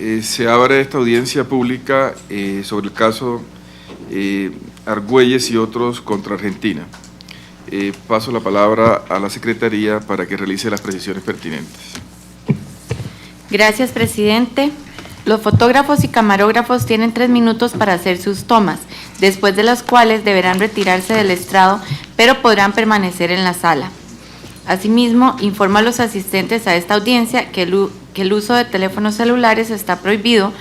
Se abre esta audiencia pública sobre el caso Argüelles y otros contra Argentina. Paso la palabra a la Secretaría para que realice las precisiones pertinentes. Gracias, presidente. Los fotógrafos y camarógrafos tienen 3 minutos para hacer sus tomas, después de las cuales deberán retirarse del estrado, pero podrán permanecer en la sala. Asimismo, informa a los asistentes a esta audiencia que el uso de teléfonos celulares está prohibido,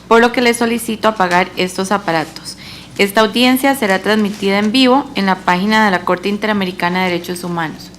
por lo que les solicito apagar estos aparatos. Esta audiencia será transmitida en vivo en la página de la Corte Interamericana de Derechos Humanos.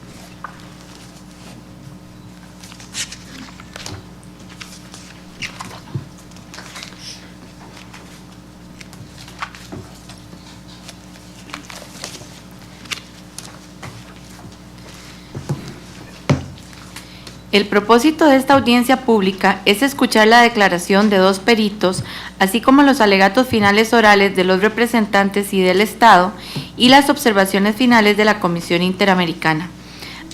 El propósito de esta audiencia pública es escuchar la declaración de 2 peritos, así como los alegatos finales orales de los representantes y del Estado y las observaciones finales de la Comisión Interamericana.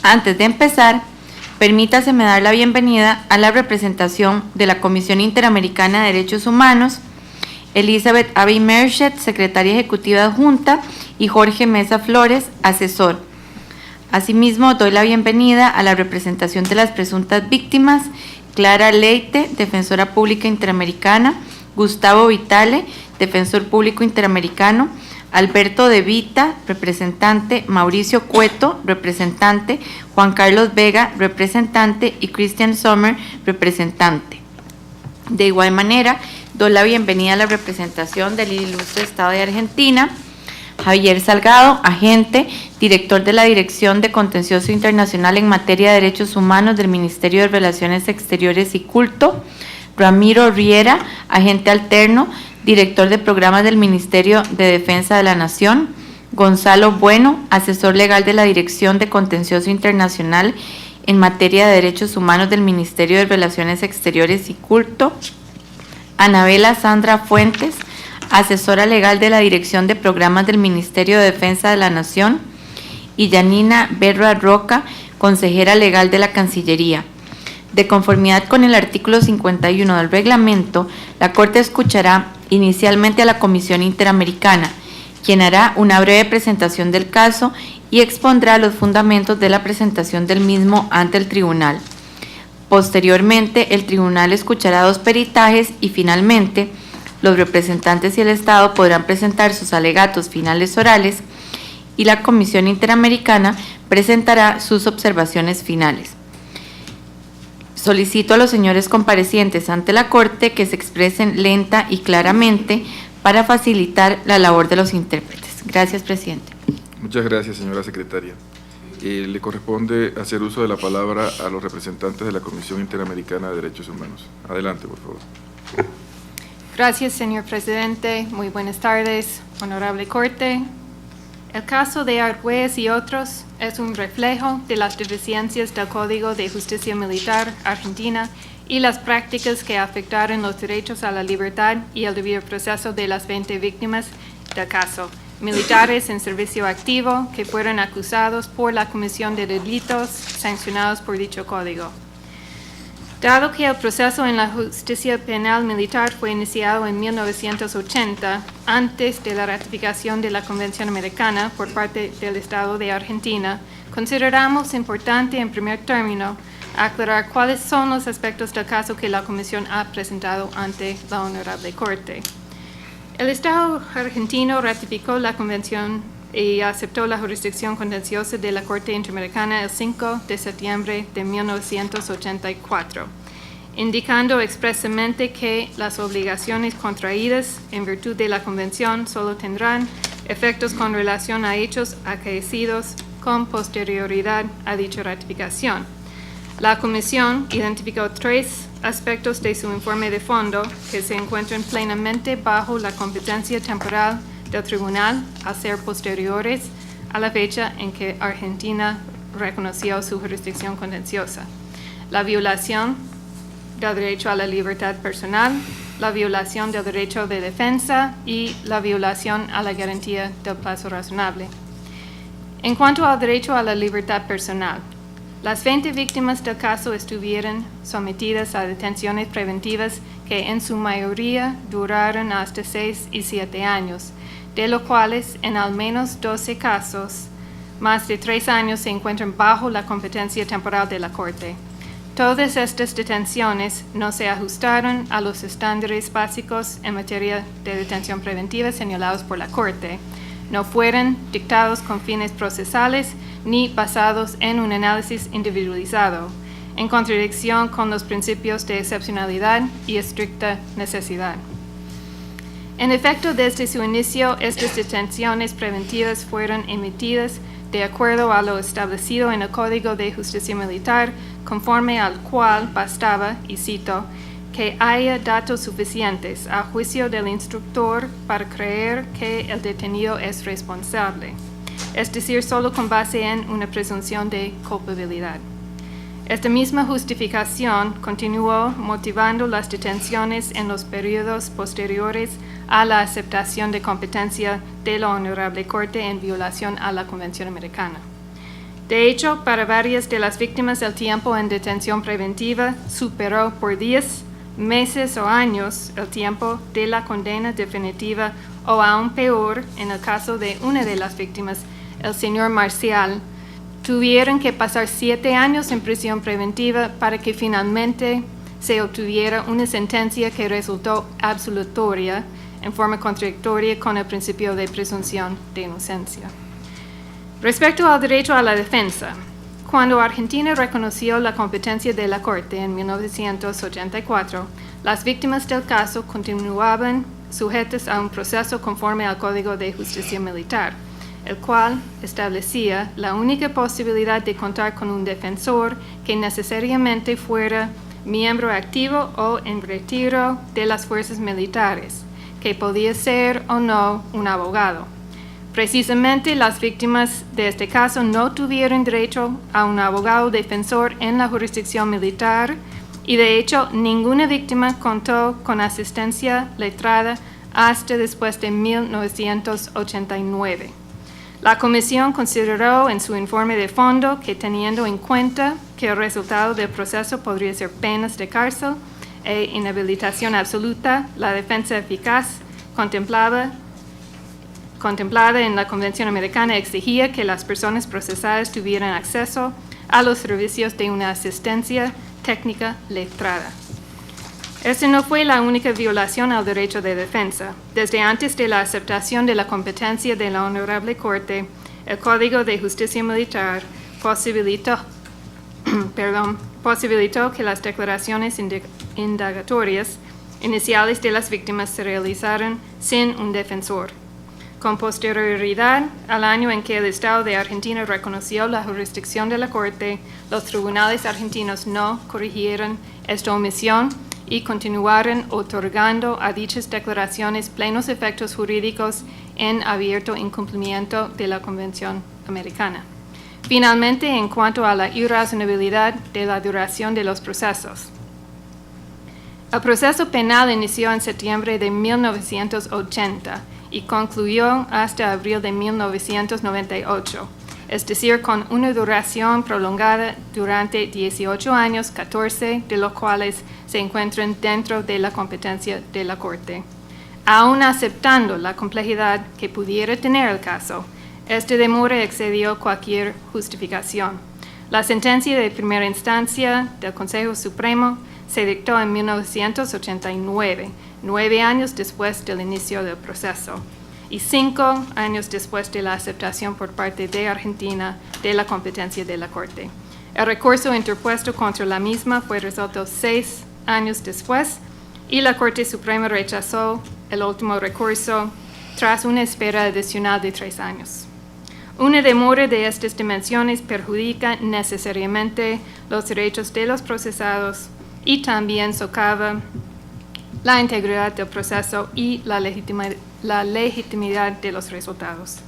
Antes de empezar, permítaseme dar la bienvenida a la representación de la Comisión Interamericana de Derechos Humanos, Elizabeth Abbey Merched, secretaria ejecutiva adjunta, y Jorge Mesa Flores, asesor. Asimismo, doy la bienvenida a la representación de las presuntas víctimas, Clara Leite, defensora pública interamericana, Gustavo Vitale, defensor público interamericano, Alberto De Vita, representante, Mauricio Cueto, representante, Juan Carlos Vega, representante, y Christian Sommer, representante. De igual manera, doy la bienvenida a la representación del ilustre Estado de Argentina, Javier Salgado, agente, director de la Dirección de Contencioso Internacional en Materia de Derechos Humanos del Ministerio de Relaciones Exteriores y Culto, Ramiro Riera, agente alterno, director de programas del Ministerio de Defensa de la Nación, Gonzalo Bueno, asesor legal de la Dirección de Contencioso Internacional en Materia de Derechos Humanos del Ministerio de Relaciones Exteriores y Culto, Anabela Sandra Fuentes, asesora legal de la Dirección de Programas del Ministerio de Defensa de la Nación, y Yanina Berra Roca, consejera legal de la Cancillería. De conformidad con el artículo 51 del reglamento, la Corte escuchará inicialmente a la Comisión Interamericana, quien hará una breve presentación del caso y expondrá los fundamentos de la presentación del mismo ante el tribunal. Posteriormente, el tribunal escuchará 2 peritajes y finalmente, los representantes y el Estado podrán presentar sus alegatos finales orales y la Comisión Interamericana presentará sus observaciones finales. Solicito a los señores comparecientes ante la Corte que se expresen lenta y claramente para facilitar la labor de los intérpretes. Gracias, presidente. Muchas gracias, señora secretaria. Le corresponde hacer uso de la palabra a los representantes de la Comisión Interamericana de Derechos Humanos. Adelante, por favor. Gracias, señor presidente. Muy buenas tardes, honorable Corte. El caso de Argüelles y otros es un reflejo de las deficiencias del Código de Justicia Militar Argentina y las prácticas que afectaron los derechos a la libertad y el debido proceso de las 20 víctimas del caso, militares en servicio activo que fueron acusados por la comisión de delitos sancionados por dicho código. Dado que el proceso en la justicia penal militar fue iniciado en 1980, antes de la ratificación de la Convención Americana por parte del Estado de Argentina, consideramos importante en primer término aclarar cuáles son los aspectos del caso que la Comisión ha presentado ante la Honorable Corte. El Estado argentino ratificó la Convención y aceptó la jurisdicción contenciosa de la Corte Interamericana el 5 de septiembre de 1984, indicando expresamente que las obligaciones contraídas en virtud de la Convención solo tendrán efectos con relación a hechos acaecidos con posterioridad a dicha ratificación. La Comisión identificó 3 aspectos de su informe de fondo que se encuentran plenamente bajo la competencia temporal del Tribunal al ser posteriores a la fecha en que Argentina reconoció su jurisdicción contenciosa: la violación del derecho a la libertad personal, la violación del derecho de defensa y la violación a la garantía del plazo razonable. En cuanto al derecho a la libertad personal, Las 20 víctimas del caso estuvieron sometidas a detenciones preventivas que en su mayoría duraron hasta 6 y 7 años, de los cuales en al menos 12 casos, más de 3 años se encuentran bajo la competencia temporal de la Corte. Todas estas detenciones no se ajustaron a los estándares básicos en materia de detención preventiva señalados por la Corte, no fueron dictados con fines procesales ni basados en un análisis individualizado, en contradicción con los principios de excepcionalidad y estricta necesidad. En efecto, desde su inicio, estas detenciones preventivas fueron emitidas de acuerdo a lo establecido en el Código de Justicia Militar, conforme al cual bastaba, y cito, que haya datos suficientes a juicio del instructor para creer que el detenido es responsable, es decir, solo con base en una presunción de culpabilidad. Esta misma justificación continuó motivando las detenciones en los periodos posteriores a la aceptación de competencia de la Honorable Corte en violación a la Convención Americana. De hecho, para varias de las víctimas el tiempo en detención preventiva superó por 10 meses o años el tiempo de la condena definitiva, o aún peor, en el caso de una de las víctimas, el señor Marcial, tuvieron que pasar 7 años en prisión preventiva para que finalmente se obtuviera una sentencia que resultó absolutoria en forma contradictoria con el principio de presunción de inocencia. Respecto al derecho a la defensa, cuando Argentina reconoció la competencia de la Corte en 1984, las víctimas del caso continuaban sujetas a un proceso conforme al Código de Justicia Militar, el cual establecía la única posibilidad de contar con un defensor que necesariamente fuera miembro activo o en retiro de las fuerzas militares, que podía ser o no un abogado. Precisamente las víctimas de este caso no tuvieron derecho a un abogado defensor en la jurisdicción militar y de hecho ninguna víctima contó con asistencia letrada hasta después de 1989. La Comisión consideró en su informe de fondo que, teniendo en cuenta que el resultado del proceso podría ser penas de cárcel e inhabilitación absoluta, la defensa eficaz contemplada en la Convención Americana exigía que las personas procesadas tuvieran acceso a los servicios de una asistencia técnica letrada. Esta no fue la única violación al derecho de defensa. Desde antes de la aceptación de la competencia de la Honorable Corte, el Código de Justicia Militar posibilitó que las declaraciones indagatorias iniciales de las víctimas se realizaran sin un defensor. Con posterioridad al año en que el Estado de Argentina reconoció la jurisdicción de la Corte, los tribunales argentinos no corrigieron esta omisión y continuaron otorgando a dichas declaraciones plenos efectos jurídicos en abierto incumplimiento de la Convención Americana. Finalmente, en cuanto a la irrazonabilidad de la duración de los procesos. El proceso penal inició en septiembre de 1980 y concluyó hasta abril de 1998, es decir, con una duración prolongada durante 18 años, 14 de los cuales se encuentran dentro de la competencia de la Corte. Aún aceptando la complejidad que pudiera tener el caso, esta demora excedió cualquier justificación. La sentencia de primera instancia del Consejo Supremo se dictó en 1989, 9 años después del inicio del proceso, y 5 años después de la aceptación por parte de Argentina de la competencia de la Corte. El recurso interpuesto contra la misma fue resuelto 6 años después, y la Corte Suprema rechazó el último recurso tras una espera adicional de 3 años. Una demora de estas dimensiones perjudica necesariamente los derechos de los procesados y también socava la integridad del proceso y la legitimidad de los resultados.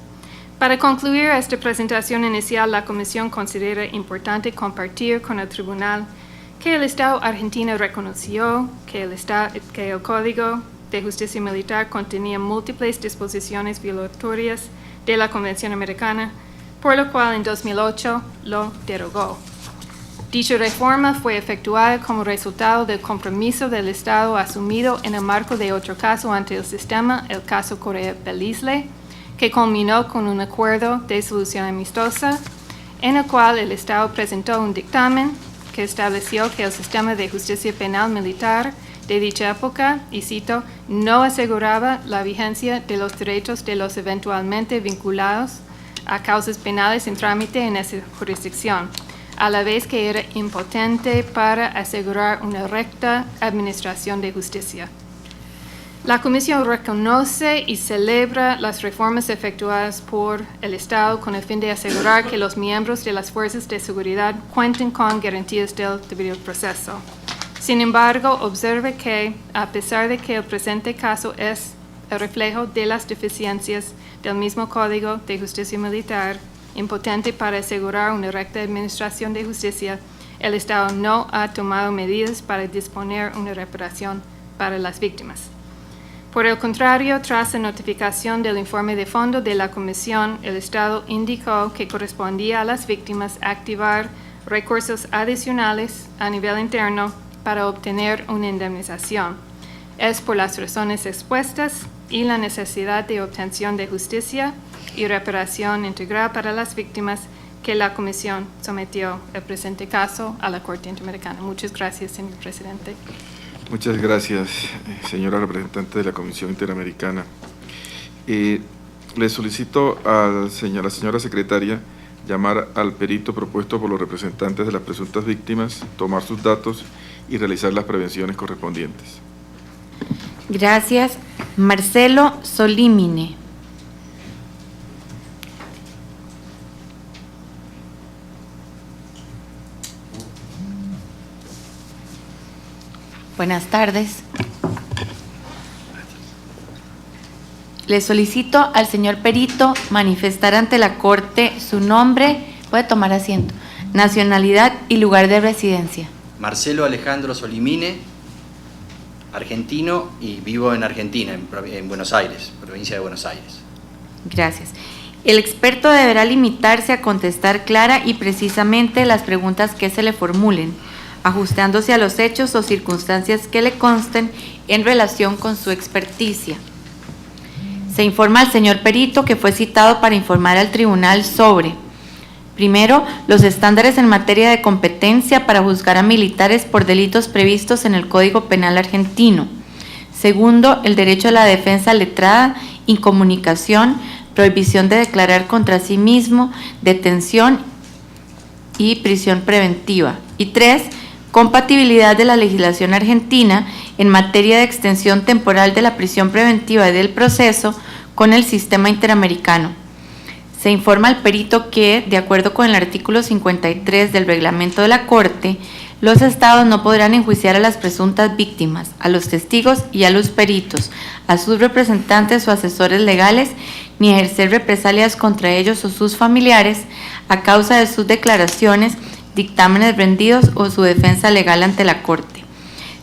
Para concluir esta presentación inicial, la Comisión considera importante compartir con el Tribunal que el Estado argentino reconoció que el Código de Justicia Militar contenía múltiples disposiciones violatorias de la Convención Americana, por lo cual en 2008 lo derogó. Dicha reforma fue efectuada como resultado del compromiso del Estado asumido en el marco de otro caso ante el sistema, el caso Correa-Bellisle, que culminó con un acuerdo de solución amistosa, en el cual el Estado presentó un dictamen que estableció que el sistema de justicia penal militar de dicha época, y cito, no aseguraba la vigencia de los derechos de los eventualmente vinculados a causas penales en trámite en esa jurisdicción, a la vez que era impotente para asegurar una recta administración de justicia. La Comisión reconoce y celebra las reformas efectuadas por el Estado con el fin de asegurar que los miembros de las fuerzas de seguridad cuenten con garantías del debido proceso. Sin embargo, observe que, a pesar de que el presente caso es el reflejo de las deficiencias del mismo Código de Justicia Militar, impotente para asegurar una recta administración de justicia, el Estado no ha tomado medidas para disponer una reparación para las víctimas. Por el contrario, tras la notificación del informe de fondo de la Comisión, el Estado indicó que correspondía a las víctimas activar recursos adicionales a nivel interno para obtener una indemnización. Es por las razones expuestas y la necesidad de obtención de justicia y reparación integral para las víctimas que la Comisión sometió el presente caso a la Corte Interamericana. Muchas gracias, señor presidente. Muchas gracias, señora representante de la Comisión Interamericana. Le solicito a la señora secretaria llamar al perito propuesto por los representantes de las presuntas víctimas, tomar sus datos y realizar las prevenciones correspondientes. Gracias. Marcelo Solímine. Buenas tardes. Le solicito al señor perito manifestar ante la Corte su nombre, puede tomar asiento, nacionalidad y lugar de residencia. Marcelo Alejandro Solimine, argentino y vivo en Argentina, en Buenos Aires, provincia de Buenos Aires. Gracias. El experto deberá limitarse a contestar clara y precisamente las preguntas que se le formulen, ajustándose a los hechos o circunstancias que le consten en relación con su experticia. Se informa al señor perito que fue citado para informar al tribunal sobre: primero, los estándares en materia de competencia para juzgar a militares por delitos previstos en el Código Penal argentino. Segundo, el derecho a la defensa letrada, incomunicación, prohibición de declarar contra sí mismo, detención y prisión preventiva. Y tres, compatibilidad de la legislación argentina en materia de extensión temporal de la prisión preventiva y del proceso con el sistema interamericano. Se informa al perito que, de acuerdo con el artículo 53 del reglamento de la Corte, los estados no podrán enjuiciar a las presuntas víctimas, a los testigos y a los peritos, a sus representantes o asesores legales, ni ejercer represalias contra ellos o sus familiares a causa de sus declaraciones, dictámenes rendidos o su defensa legal ante la Corte.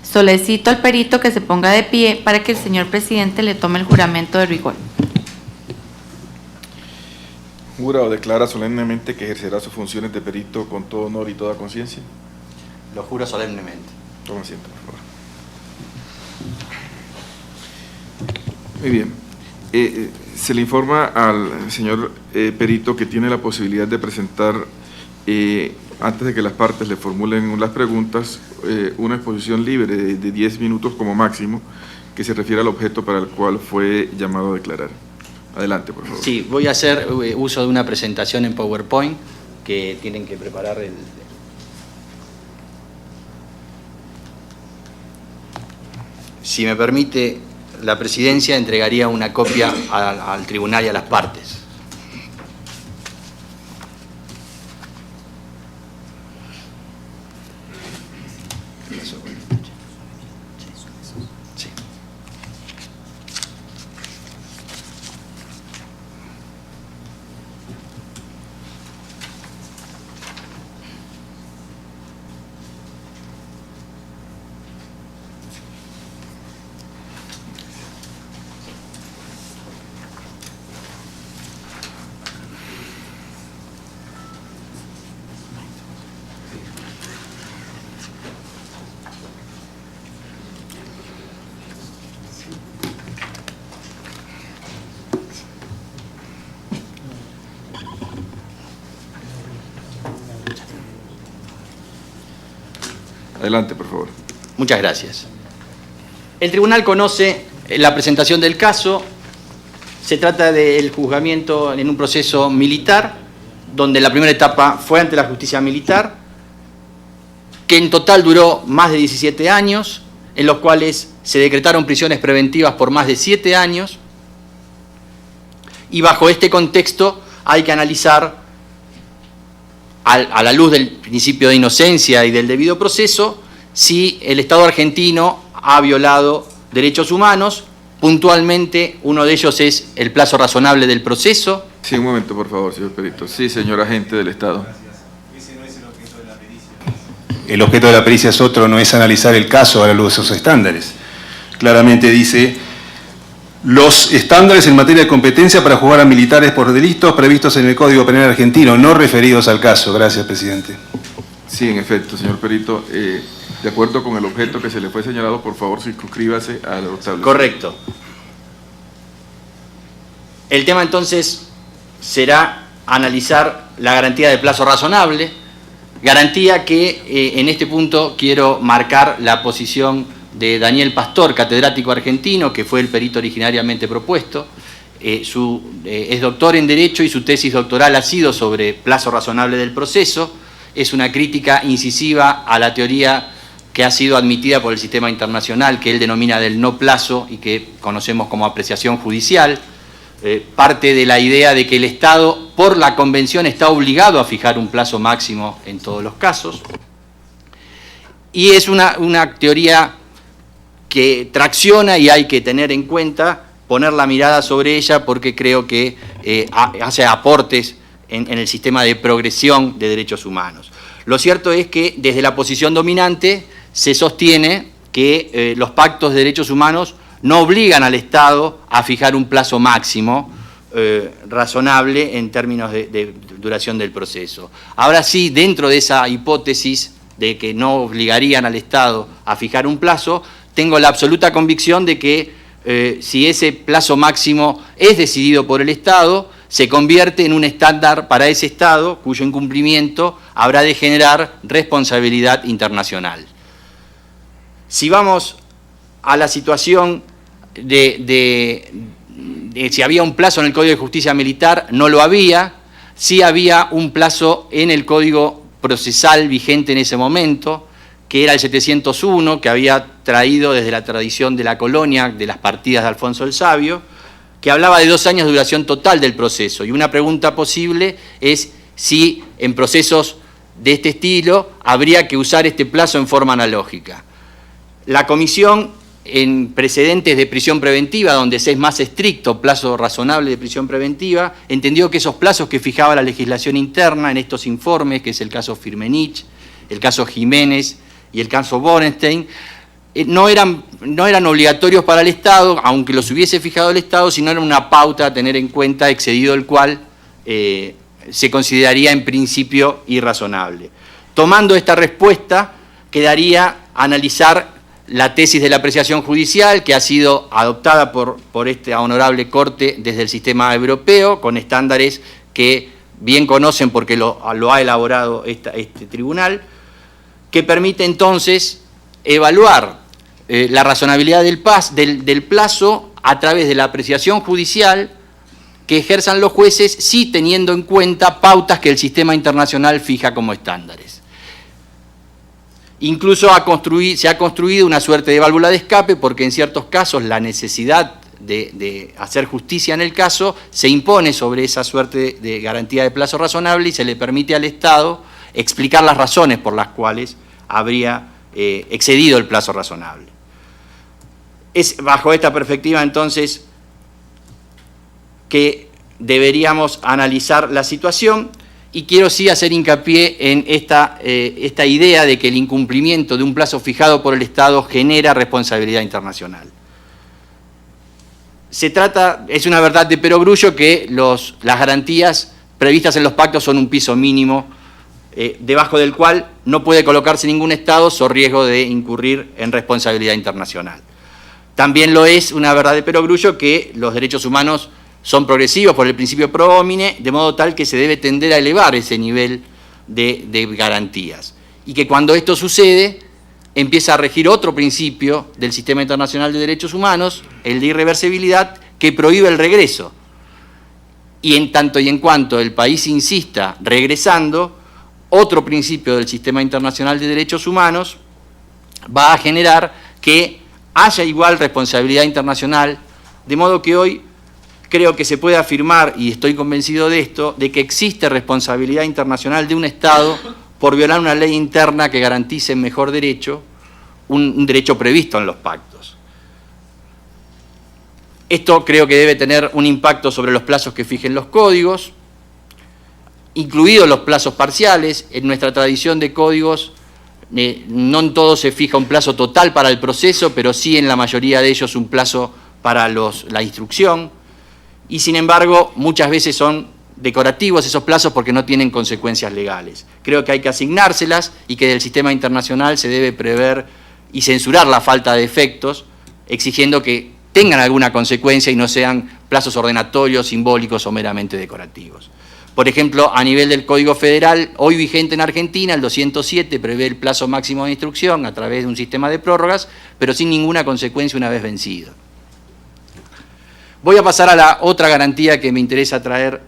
Solicito al perito que se ponga de pie para que el señor presidente le tome el juramento de rigor. ¿Jura o declara solemnemente que ejercerá sus funciones de perito con todo honor y toda conciencia? Lo juro solemnemente. Toma asiento, por favor. Muy bien. Se le informa al señor perito que tiene la posibilidad de presentar, antes de que las partes le formulen las preguntas, una exposición libre de 10 minutos como máximo, que se refiere al objeto para el cual fue llamado a declarar. Adelante, por favor. Sí, voy a hacer uso de una presentación en PowerPoint que tienen que preparar el... Si me permite, la presidencia entregaría una copia al tribunal y a las partes. Sí. Adelante, por favor. Muchas gracias. El tribunal conoce la presentación del caso. Se trata del juzgamiento en un proceso militar, donde la primera etapa fue ante la justicia militar, que en total duró más de 17 años, en los cuales se decretaron prisiones preventivas por más de 7 años, y bajo este contexto hay que analizar, a la luz del principio de inocencia y del debido proceso, si el Estado argentino ha violado derechos humanos. Puntualmente, uno de ellos es el plazo razonable del proceso. Sí, un momento, por favor, señor perito. Sí, señor agente del Estado. Ese no es el objeto de la pericia. El objeto de la pericia es otro, no es analizar el caso a la luz de esos estándares. Claramente dice: los estándares en materia de competencia para juzgar a militares por delitos previstos en el Código Penal argentino, no referidos al caso. Gracias, presidente. Sí, en efecto, señor perito. De acuerdo con el objeto que se le fue señalado, por favor, circunscríbase a lo establecido. Correcto. El tema entonces será analizar la garantía de plazo razonable, garantía que en este punto quiero marcar la posición de Daniel Pastor, catedrático argentino, que fue el perito originariamente propuesto. Es doctor en Derecho y su tesis doctoral ha sido sobre plazo razonable del proceso. Es una crítica incisiva a la teoría que ha sido admitida por el sistema internacional, que él denomina del no plazo y que conocemos como apreciación judicial. Parte de la idea de que el Estado, por la Convención, está obligado a fijar un plazo máximo en todos los casos. Y es una teoría que tracciona y hay que tener en cuenta, poner la mirada sobre ella, porque creo que hace aportes en el sistema de progresión de derechos humanos. Lo cierto es que desde la posición dominante se sostiene que los pactos de derechos humanos no obligan al Estado a fijar un plazo máximo razonable en términos de duración del proceso. Ahora sí, dentro de esa hipótesis de que no obligarían al Estado a fijar un plazo, tengo la absoluta convicción de que si ese plazo máximo es decidido por el Estado, se convierte en un estándar para ese Estado cuyo incumplimiento habrá de generar responsabilidad internacional. Si vamos a la situación de si había un plazo en el Código de Justicia Militar, no lo había. Sí había un plazo en el Código Procesal vigente en ese momento, que era el 701, que había traído desde la tradición de la colonia, de las partidas de Alfonso el Sabio, que hablaba de 2 años de duración total del proceso. Y una pregunta posible es si en procesos de este estilo habría que usar este plazo en forma analógica. La Comisión, en precedentes de prisión preventiva, donde se es más estricto plazo razonable de prisión preventiva, entendió que esos plazos que fijaba la legislación interna en estos informes, que es el caso Firmenich, el caso Jiménez y el caso Borenstein, no eran obligatorios para el Estado, aunque los hubiese fijado el Estado, sino eran una pauta a tener en cuenta, excedido el cual se consideraría en principio irrazonable. Tomando esta respuesta, quedaría analizar la tesis de la apreciación judicial, que ha sido adoptada por esta honorable Corte desde el sistema europeo, con estándares que bien conocen porque lo ha elaborado este tribunal, que permite entonces evaluar la razonabilidad del plazo a través de la apreciación judicial que ejerzan los jueces, sí teniendo en cuenta pautas que el sistema internacional fija como estándares. Incluso se ha construido una suerte de válvula de escape, porque en ciertos casos la necesidad de hacer justicia en el caso se impone sobre esa suerte de garantía de plazo razonable y se le permite al Estado explicar las razones por las cuales habría excedido el plazo razonable. Es bajo esta perspectiva entonces que deberíamos analizar la situación. Y quiero sí hacer hincapié en esta idea de que el incumplimiento de un plazo fijado por el Estado genera responsabilidad internacional. Es una verdad de perogrullo que las garantías previstas en los pactos son un piso mínimo, debajo del cual no puede colocarse ningún Estado so riesgo de incurrir en responsabilidad internacional. También lo es una verdad de perogrullo que los derechos humanos son progresivos por el principio pro homine, de modo tal que se debe tender a elevar ese nivel de garantías. Y que cuando esto sucede, empieza a regir otro principio del Sistema Internacional de Derechos Humanos, el de irreversibilidad, que prohíbe el regreso. Y en tanto y en cuanto el país insista regresando, otro principio del Sistema Internacional de Derechos Humanos va a generar que haya igual responsabilidad internacional, de modo que hoy creo que se puede afirmar, y estoy convencido de esto, de que existe responsabilidad internacional de un Estado por violar una ley interna que garantice mejor derecho, un derecho previsto en los pactos. Esto creo que debe tener un impacto sobre los plazos que fijen los códigos, incluidos los plazos parciales. En nuestra tradición de códigos, no en todos se fija un plazo total para el proceso, pero sí en la mayoría de ellos un plazo para la instrucción. Y sin embargo, muchas veces son decorativos esos plazos porque no tienen consecuencias legales. Creo que hay que asignárselas y que del sistema internacional se debe prever y censurar la falta de efectos, exigiendo que tengan alguna consecuencia y no sean plazos ordenatorios, simbólicos o meramente decorativos. Por ejemplo, a nivel del Código Federal, hoy vigente en Argentina, el 207 prevé el plazo máximo de instrucción a través de un sistema de prórrogas, pero sin ninguna consecuencia una vez vencido. Voy a pasar a la otra garantía que me interesa traer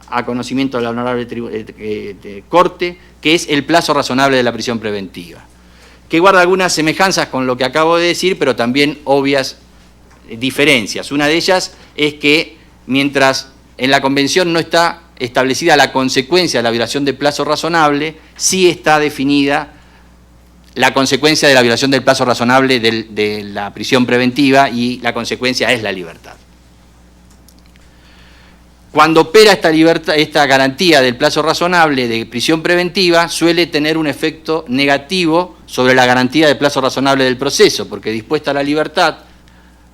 a conocimiento de la honorable Corte, que es el plazo razonable de la prisión preventiva, que guarda algunas semejanzas con lo que acabo de decir, pero también obvias diferencias. Una de ellas es que mientras en la Convención no está establecida la consecuencia de la violación del plazo razonable, sí está definida la consecuencia de la violación del plazo razonable de la prisión preventiva, y la consecuencia es la libertad. Cuando opera esta garantía del plazo razonable de prisión preventiva, suele tener un efecto negativo sobre la garantía del plazo razonable del proceso, porque dispuesta la libertad,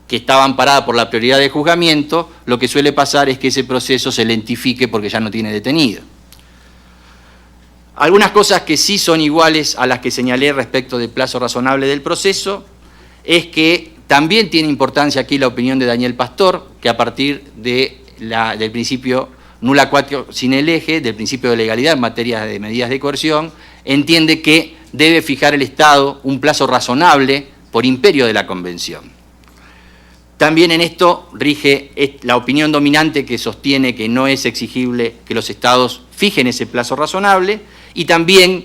que estaba amparada por la prioridad de juzgamiento, lo que suele pasar es que ese proceso se lentifique porque ya no tiene detenido. Algunas cosas que sí son iguales a las que señalé respecto del plazo razonable del proceso es que también tiene importancia aquí la opinión de Daniel Pastor, que a partir del principio nula quatio sine lege, del principio de legalidad en materia de medidas de coerción, entiende que debe fijar el Estado un plazo razonable por imperio de la Convención. También en esto rige la opinión dominante que sostiene que no es exigible que los Estados fijen ese plazo razonable, y también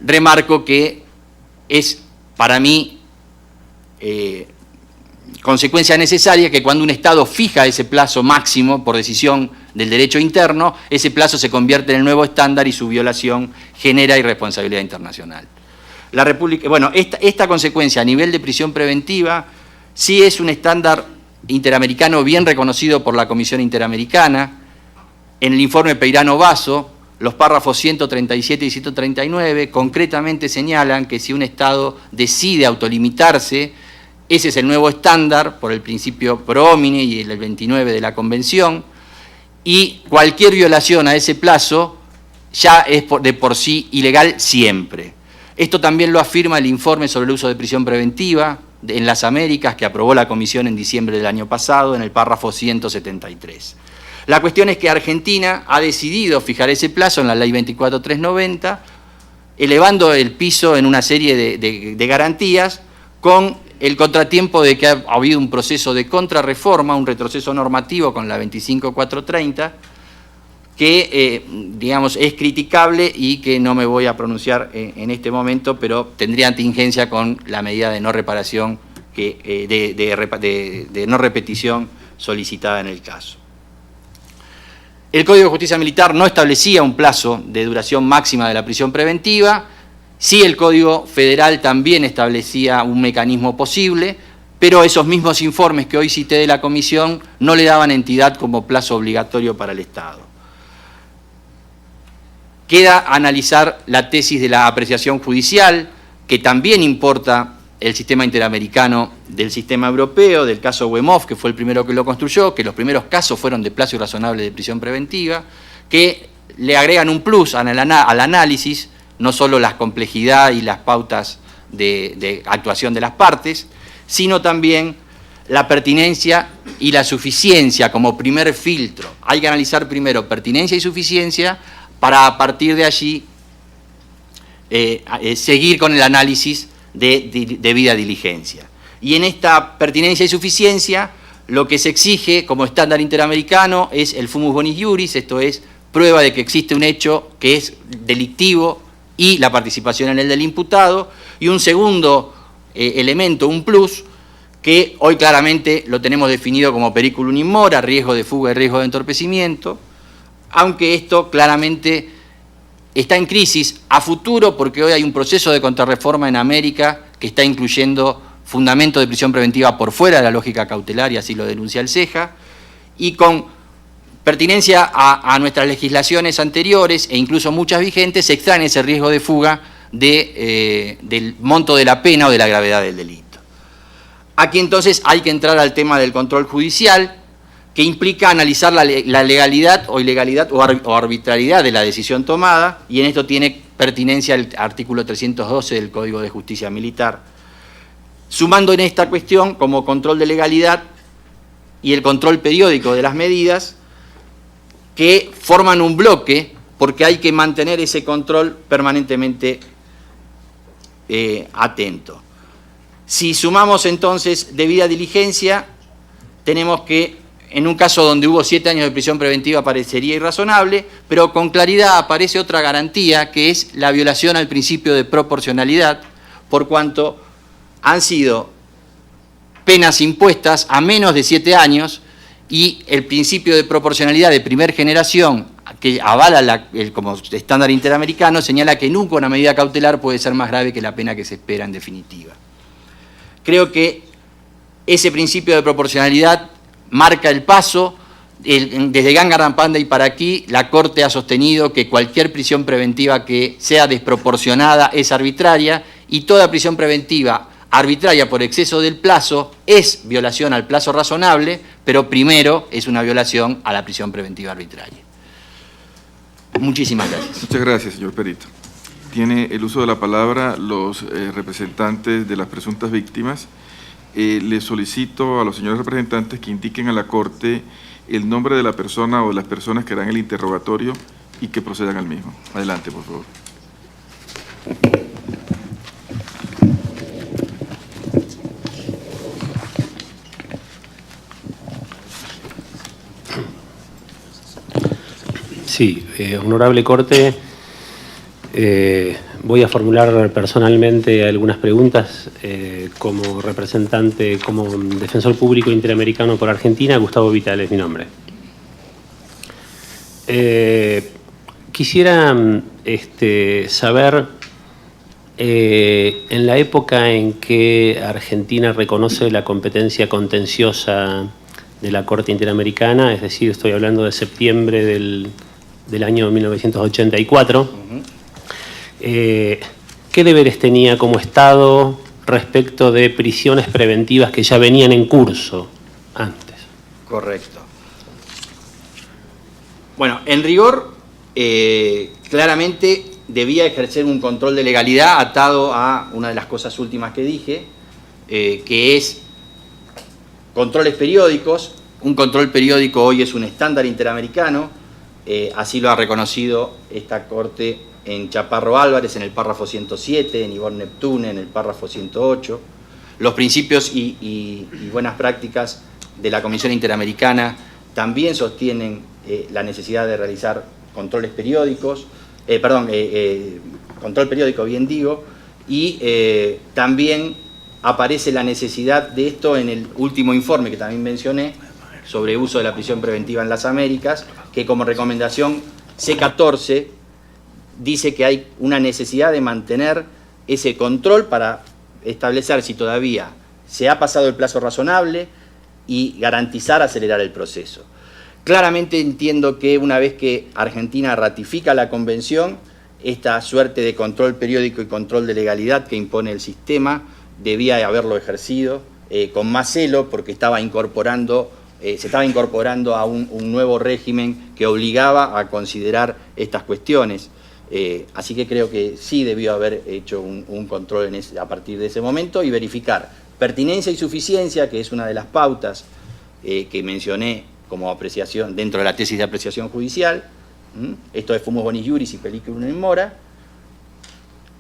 remarco que es para mí consecuencia necesaria que cuando un Estado fija ese plazo máximo por decisión del derecho interno, ese plazo se convierte en el nuevo estándar y su violación genera irresponsabilidad internacional. La República, bueno, esta consecuencia a nivel de prisión preventiva sí es un estándar interamericano bien reconocido por la Comisión Interamericana. En el informe Peirano-Basso, los párrafos 137 y 139 concretamente señalan que si un Estado decide autolimitarse, ese es el nuevo estándar por el principio pro homine y el 29 de la Convención, y cualquier violación a ese plazo ya es de por sí ilegal siempre. Esto también lo afirma el informe sobre el uso de prisión preventiva en las Américas, que aprobó la Comisión en diciembre del año pasado, en el párrafo 173. La cuestión es que Argentina ha decidido fijar ese plazo en la Ley 24390, elevando el piso en una serie de garantías, con el contratiempo de que ha habido un proceso de contrarreforma, un retroceso normativo con la 25430, que digamos es criticable y que no me voy a pronunciar en este momento, pero tendría tingencia con la medida de no reparación, de no repetición solicitada en el caso. El Código de Justicia Militar no establecía un plazo de duración máxima de la prisión preventiva. Sí, el Código Federal también establecía un mecanismo posible, pero esos mismos informes que hoy cité de la Comisión no le daban entidad como plazo obligatorio para el Estado. Queda analizar la tesis de la apreciación judicial, que también importa el sistema interamericano del sistema europeo, del caso Wemhoff, que fue el primero que lo construyó, que los primeros casos fueron de plazo irrazonable de prisión preventiva, que le agregan un plus al análisis, no solo la complejidad y las pautas de actuación de las partes, sino también la pertinencia y la suficiencia como primer filtro. Hay que analizar primero pertinencia y suficiencia para a partir de allí seguir con el análisis de debida diligencia. Y en esta pertinencia y suficiencia, lo que se exige como estándar interamericano es el fumus bonis iuris, esto es, prueba de que existe un hecho que es delictivo y la participación en el del imputado, y un segundo elemento, un plus, que hoy claramente lo tenemos definido como periculum in mora, riesgo de fuga y riesgo de entorpecimiento, aunque esto claramente está en crisis a futuro porque hoy hay un proceso de contrarreforma en América que está incluyendo fundamentos de prisión preventiva por fuera de la lógica cautelar, y así lo denuncia el CEJA, y con pertinencia a nuestras legislaciones anteriores e incluso muchas vigentes, se extrae ese riesgo de fuga del monto de la pena o de la gravedad del delito. Aquí entonces hay que entrar al tema del control judicial, que implica analizar la legalidad o ilegalidad o arbitrariedad de la decisión tomada, y en esto tiene pertinencia el artículo 312 del Código de Justicia Militar, sumando en esta cuestión como control de legalidad y el control periódico de las medidas, que forman un bloque porque hay que mantener ese control permanentemente atento. Si sumamos entonces debida diligencia, tenemos que en un caso donde hubo 7 años de prisión preventiva parecería irrazonable, pero con claridad aparece otra garantía, que es la violación al principio de proporcionalidad, por cuanto han sido penas impuestas a menos de 7 años y el principio de proporcionalidad de primer generación, que avala como estándar interamericano, señala que nunca una medida cautelar puede ser más grave que la pena que se espera en definitiva. Creo que ese principio de proporcionalidad marca el paso. Desde Gangaram-Panda y para aquí, la Corte ha sostenido que cualquier prisión preventiva que sea desproporcionada es arbitraria, y toda prisión preventiva arbitraria por exceso del plazo es violación al plazo razonable, pero primero es una violación a la prisión preventiva arbitraria. Muchísimas gracias. Muchas gracias, señor perito. Tiene el uso de la palabra los representantes de las presuntas víctimas. Les solicito a los señores representantes que indiquen a la Corte el nombre de la persona o de las personas que harán el interrogatorio y que procedan al mismo. Adelante, por favor. Sí, honorable Corte, voy a formular personalmente algunas preguntas como representante, como defensor público interamericano por Argentina. Gustavo Vital es mi nombre. Quisiera saber, en la época en que Argentina reconoce la competencia contenciosa de la Corte Interamericana, es decir, estoy hablando de septiembre del año 1984, ¿qué deberes tenía como Estado respecto de prisiones preventivas que ya venían en curso antes? Correcto. Bueno, en rigor, claramente debía ejercer un control de legalidad atado a una de las cosas últimas que dije, que es controles periódicos. Un control periódico hoy es un estándar interamericano, así lo ha reconocido esta Corte en Chaparro Álvarez en el párrafo 107, en Ivonne Neptune en el párrafo 108. Los principios y buenas prácticas de la Comisión Interamericana también sostienen la necesidad de realizar controles periódicos, control periódico, bien digo, y también aparece la necesidad de esto en el último informe que también mencioné sobre uso de la prisión preventiva en las Américas, que como recomendación C14 dice que hay una necesidad de mantener ese control para establecer si todavía se ha pasado el plazo razonable y garantizar acelerar el proceso. Claramente entiendo que una vez que Argentina ratifica la convención, esta suerte de control periódico y control de legalidad que impone el sistema debía haberlo ejercido con más celo, porque se estaba incorporando a un nuevo régimen que obligaba a considerar estas cuestiones. Así que creo que sí debió haber hecho un control a partir de ese momento y verificar pertinencia y suficiencia, que es una de las pautas que mencioné como apreciación dentro de la tesis de apreciación judicial. Esto es fumus bonis iuris y periculum in mora.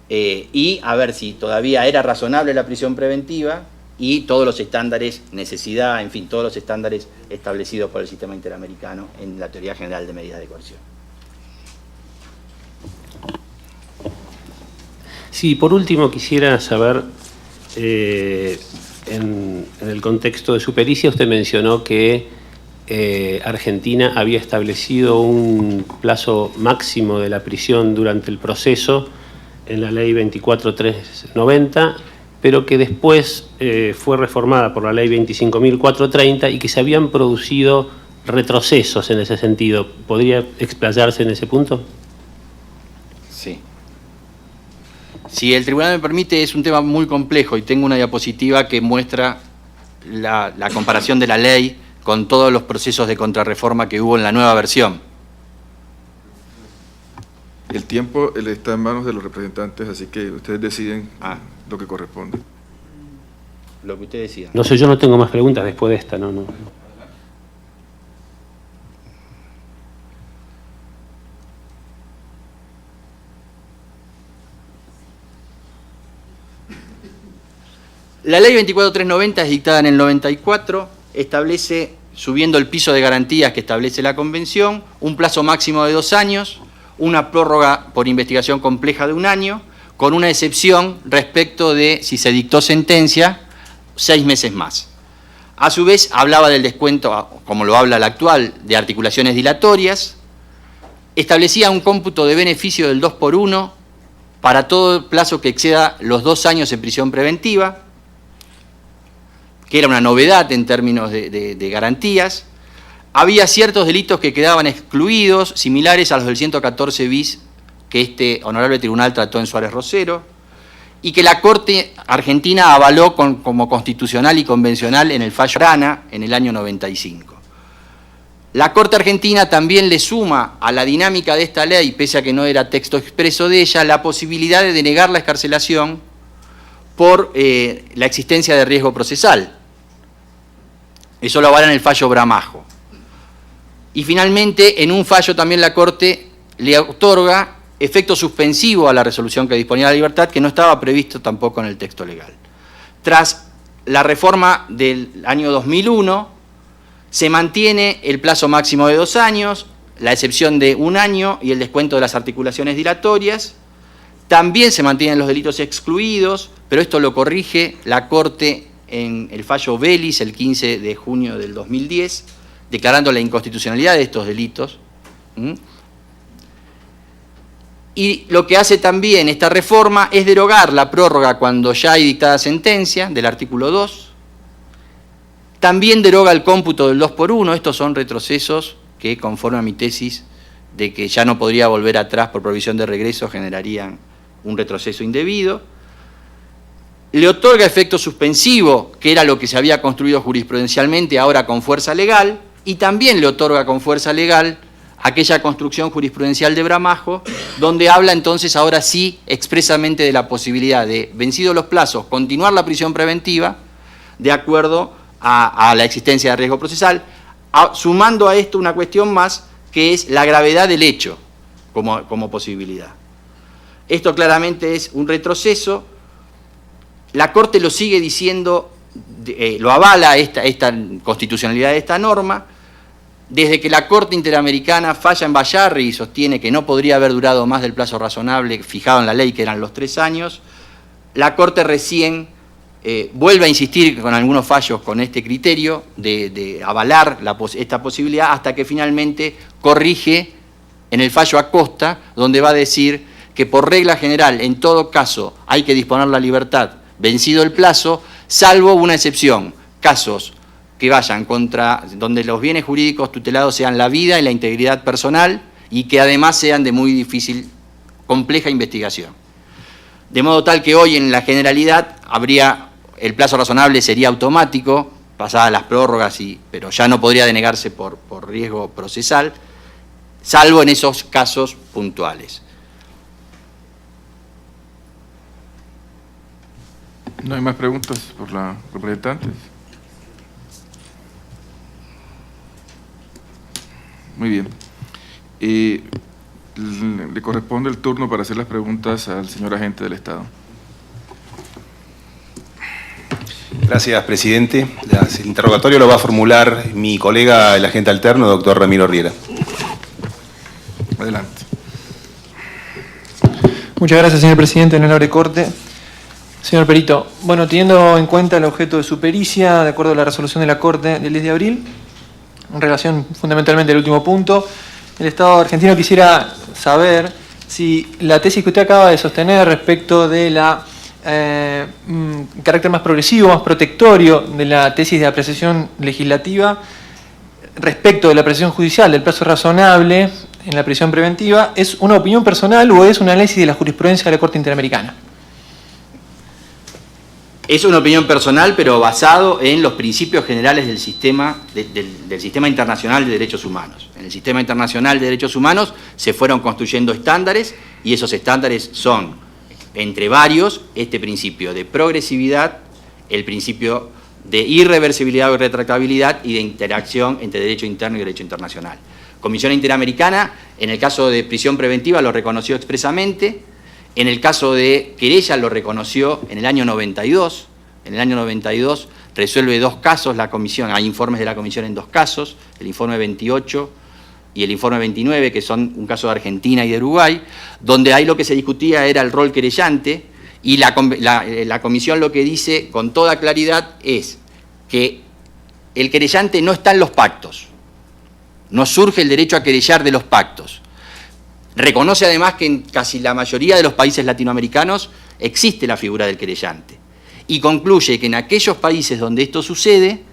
y a ver si todavía era razonable la prisión preventiva y todos los estándares, necesidad, en fin, todos los estándares establecidos por el sistema interamericano en la teoría general de medidas de coerción. Sí, por último quisiera saber, en el contexto de su pericia, usted mencionó que Argentina había establecido un plazo máximo de la prisión durante el proceso en la ley 24390, pero que después fue reformada por la ley 25.430 y que se habían producido retrocesos en ese sentido. ¿Podría explayarse en ese punto? Sí. Si el tribunal me permite, es un tema muy complejo y tengo una diapositiva que muestra la comparación de la ley con todos los procesos de contrarreforma que hubo en la nueva versión. El tiempo está en manos de los representantes, así que ustedes deciden lo que corresponde. Lo que usted decía. No sé, yo no tengo más preguntas después de esta, no. La ley 24390 es dictada en el 94, establece, subiendo el piso de garantías que establece la Convención, un plazo máximo de 2 años, una prórroga por investigación compleja de 1 año, con una excepción respecto de, si se dictó sentencia, 6 meses más. A su vez, hablaba del descuento, como lo habla la actual, de articulaciones dilatorias, establecía un cómputo de beneficio del 2 por 1 para todo plazo que exceda los 2 años en prisión preventiva, que era una novedad en términos de garantías. Había ciertos delitos que quedaban excluidos, similares a los del 114 bis que este honorable tribunal trató en Suárez Rosero, y que la Corte Argentina avaló como constitucional y convencional en el fallo Arana en el año 95. La Corte Argentina también le suma a la dinámica de esta ley, pese a que no era texto expreso de ella, la posibilidad de denegar la excarcelación por la existencia de riesgo procesal. Eso lo avala en el fallo Bramajo. Y finalmente, en un fallo también la Corte le otorga efecto suspensivo a la resolución que disponía de la libertad, que no estaba previsto tampoco en el texto legal. Tras la reforma del año 2001, se mantiene el plazo máximo de 2 años, la excepción de 1 año y el descuento de las articulaciones dilatorias. También se mantienen los delitos excluidos, pero esto lo corrige la Corte en el fallo Vélez el 15 de junio del 2010, declarando la inconstitucionalidad de estos delitos. Y lo que hace también esta reforma es derogar la prórroga cuando ya hay dictada sentencia del artículo 2. También deroga el cómputo del 2 por 1. Estos son retrocesos que, conforme a mi tesis de que ya no podría volver atrás por provisión de regreso, generarían un retroceso indebido. Le otorga efecto suspensivo, que era lo que se había construido jurisprudencialmente, ahora con fuerza legal, y también le otorga con fuerza legal aquella construcción jurisprudencial de Bramajo, donde habla entonces ahora sí expresamente de la posibilidad de, vencidos los plazos, continuar la prisión preventiva de acuerdo a la existencia de riesgo procesal, sumando a esto una cuestión más, que es la gravedad del hecho como posibilidad. Esto claramente es un retroceso. La Corte lo sigue diciendo, lo avala esta constitucionalidad de esta norma, desde que la Corte Interamericana falla en Bayarri y sostiene que no podría haber durado más del plazo razonable fijado en la ley, que eran los 3 años, la Corte recién vuelve a insistir con algunos fallos con este criterio de avalar esta posibilidad, hasta que finalmente corrige en el fallo Acosta, donde va a decir que por regla general, en todo caso, hay que disponer la libertad vencido el plazo, salvo una excepción, casos que vayan donde los bienes jurídicos tutelados sean la vida y la integridad personal y que además sean de muy difícil, compleja investigación. De modo tal que hoy en la generalidad el plazo razonable sería automático, pasadas las prórrogas, pero ya no podría denegarse por riesgo procesal, salvo en esos casos puntuales. ¿No hay más preguntas por la representante? Muy bien. le corresponde el turno para hacer las preguntas al señor agente del Estado. Gracias, presidente. El interrogatorio lo va a formular mi colega, el agente alterno, doctor Ramiro Riera. Adelante. Muchas gracias, señor presidente. Honorable Corte. Señor Perito, bueno, teniendo en cuenta el objeto de su pericia, de acuerdo a la resolución de la Corte del 10 de abril, en relación fundamentalmente al último punto, el Estado argentino quisiera saber si la tesis que usted acaba de sostener respecto de la carácter más progresivo, más protectorio de la tesis de apreciación legislativa respecto de la apreciación judicial del plazo razonable en la prisión preventiva, ¿es una opinión personal o es un análisis de la jurisprudencia de la Corte Interamericana? Es una opinión personal, pero basado en los principios generales del sistema, del sistema internacional de derechos humanos. En el sistema internacional de derechos humanos se fueron construyendo estándares y esos estándares son, entre varios, este principio de progresividad, el principio de irreversibilidad o retractabilidad y de interacción entre derecho interno y derecho internacional. Comisión Interamericana, en el caso de prisión preventiva, lo reconoció expresamente. En el caso de querella lo reconoció en el año 92. En el año 92 resuelve 2 casos la comisión, hay informes de la comisión en 2 casos, el informe 28 y el informe 29, que son un caso de Argentina y de Uruguay, donde ahí lo que se discutía era el rol querellante, y la comisión lo que dice con toda claridad es que el querellante no está en los pactos, no surge el derecho a querellar de los pactos. Reconoce además que en casi la mayoría de los países latinoamericanos existe la figura del querellante. Y concluye que en aquellos países donde esto sucede,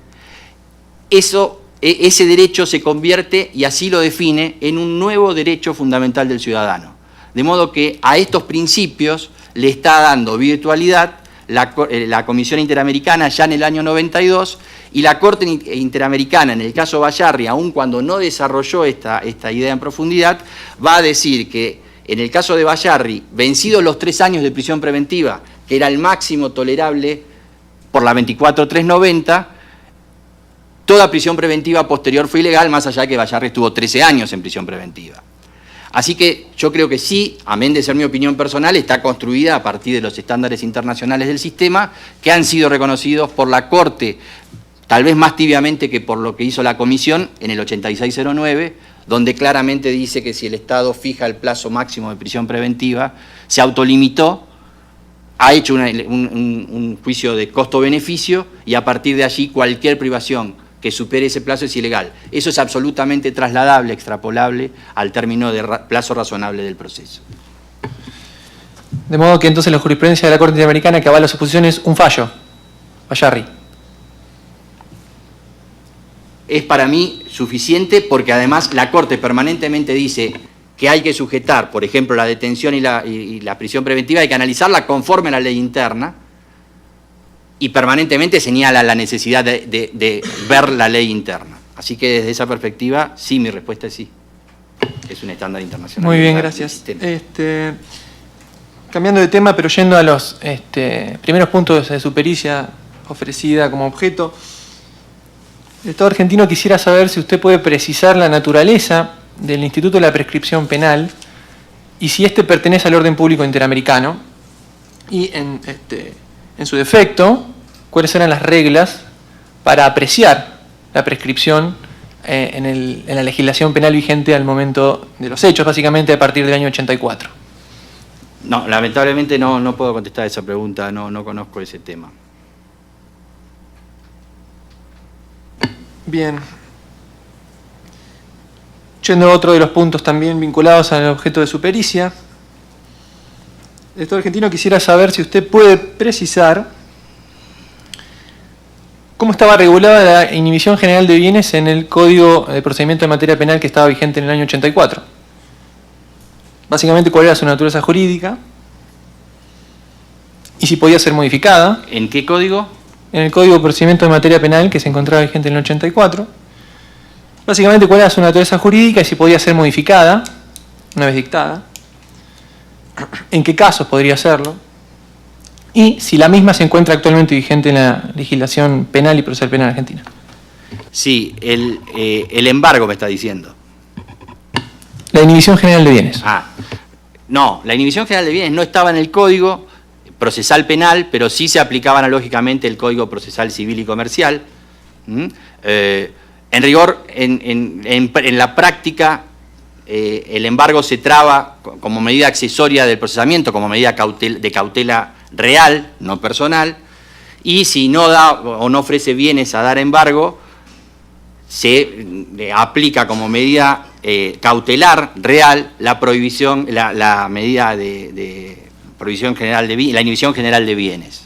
ese derecho se convierte, y así lo define, en un nuevo derecho fundamental del ciudadano. De modo que a estos principios le está dando virtualidad la Comisión Interamericana ya en el año 92, y la Corte Interamericana, en el caso Bayarri, aun cuando no desarrolló esta idea en profundidad, va a decir que en el caso de Bayarri, vencidos los 3 años de prisión preventiva, que era el máximo tolerable por la 24390, toda prisión preventiva posterior fue ilegal, más allá de que Bayarri estuvo 13 años en prisión preventiva. Así que yo creo que sí, amén de ser mi opinión personal, está construida a partir de los estándares internacionales del sistema que han sido reconocidos por la Corte, tal vez más tibiamente que por lo que hizo la Comisión en el 8609, donde claramente dice que si el Estado fija el plazo máximo de prisión preventiva, se autolimitó, ha hecho un juicio de costo-beneficio y a partir de allí cualquier privación que supere ese plazo es ilegal. Eso es absolutamente trasladable, extrapolable al término de plazo razonable del proceso. De modo que entonces la jurisprudencia de la Corte Interamericana que avala su posición es un fallo, Bayarri. Es para mí suficiente porque además la Corte permanentemente dice que hay que sujetar, por ejemplo, la detención y la prisión preventiva, hay que analizarla conforme a la ley interna, y permanentemente señala la necesidad de ver la ley interna. Así que desde esa perspectiva, sí, mi respuesta es sí. Es un estándar internacional. Muy bien, gracias. Cambiando de tema, pero yendo a los primeros puntos de su pericia ofrecida como objeto, el Estado argentino quisiera saber si usted puede precisar la naturaleza del Instituto de la Prescripción Penal y si éste pertenece al orden público interamericano y en su defecto, cuáles eran las reglas para apreciar la prescripción en la legislación penal vigente al momento de los hechos, básicamente a partir del año 84. No, lamentablemente no puedo contestar esa pregunta, no conozco ese tema. Bien. Yendo a otro de los puntos también vinculados al objeto de su pericia, el Estado argentino quisiera saber si usted puede precisar cómo estaba regulada la inhibición general de bienes en el Código de Procedimiento en Materia Penal que estaba vigente en el año 84. Básicamente, cuál era su naturaleza jurídica y si podía ser modificada. ¿En qué código? En el Código de Procedimiento en Materia Penal que se encontraba vigente en el 84. Básicamente, cuál era su naturaleza jurídica y si podía ser modificada una vez dictada. En qué casos podría hacerlo. Y si la misma se encuentra actualmente vigente en la legislación penal y procesal penal argentina. Sí, el embargo me está diciendo. La inhibición general de bienes. No, la inhibición general de bienes no estaba en el Código Procesal Penal, pero sí se aplicaba analógicamente el Código Procesal Civil y Comercial. En rigor, en la práctica, el embargo se traba como medida accesoria del procesamiento, como medida de cautela real, no personal, y si no da o no ofrece bienes a dar embargo, se aplica como medida cautelar real la prohibición, la medida de prohibición general de la inhibición general de bienes.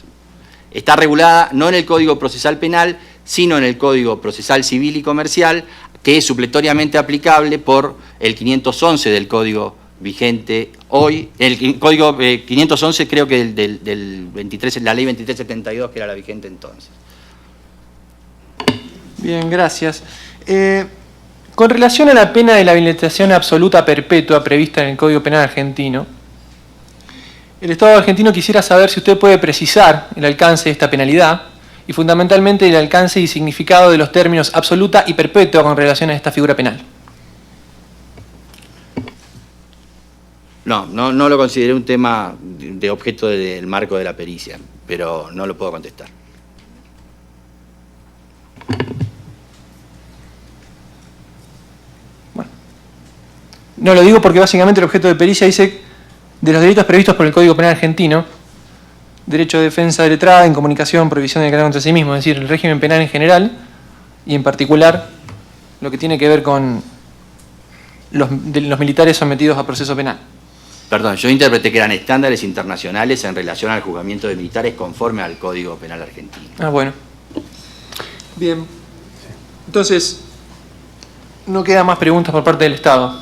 Está regulada no en el Código Procesal Penal, sino en el Código Procesal Civil y Comercial, que es supletoriamente aplicable por el 511 del Código vigente hoy. El Código 511 creo que del 23, la Ley 2372, que era la vigente entonces. Bien, gracias. Con relación a la pena de la habilitación absoluta perpetua prevista en el Código Penal argentino, el Estado argentino quisiera saber si usted puede precisar el alcance de esta penalidad y fundamentalmente el alcance y significado de los términos absoluta y perpetua con relación a esta figura penal. No lo consideré un tema de objeto del marco de la pericia, pero no lo puedo contestar. Bueno, no lo digo porque básicamente el objeto de pericia dice de los delitos previstos por el Código Penal argentino, derecho de defensa de letrada, incomunicación, prohibición de declarar contra sí mismo, es decir, el régimen penal en general y en particular lo que tiene que ver con los militares sometidos a proceso penal. Perdón, yo interpreté que eran estándares internacionales en relación al juzgamiento de militares conforme al Código Penal argentino. Bueno. Bien. Entonces, no quedan más preguntas por parte del Estado.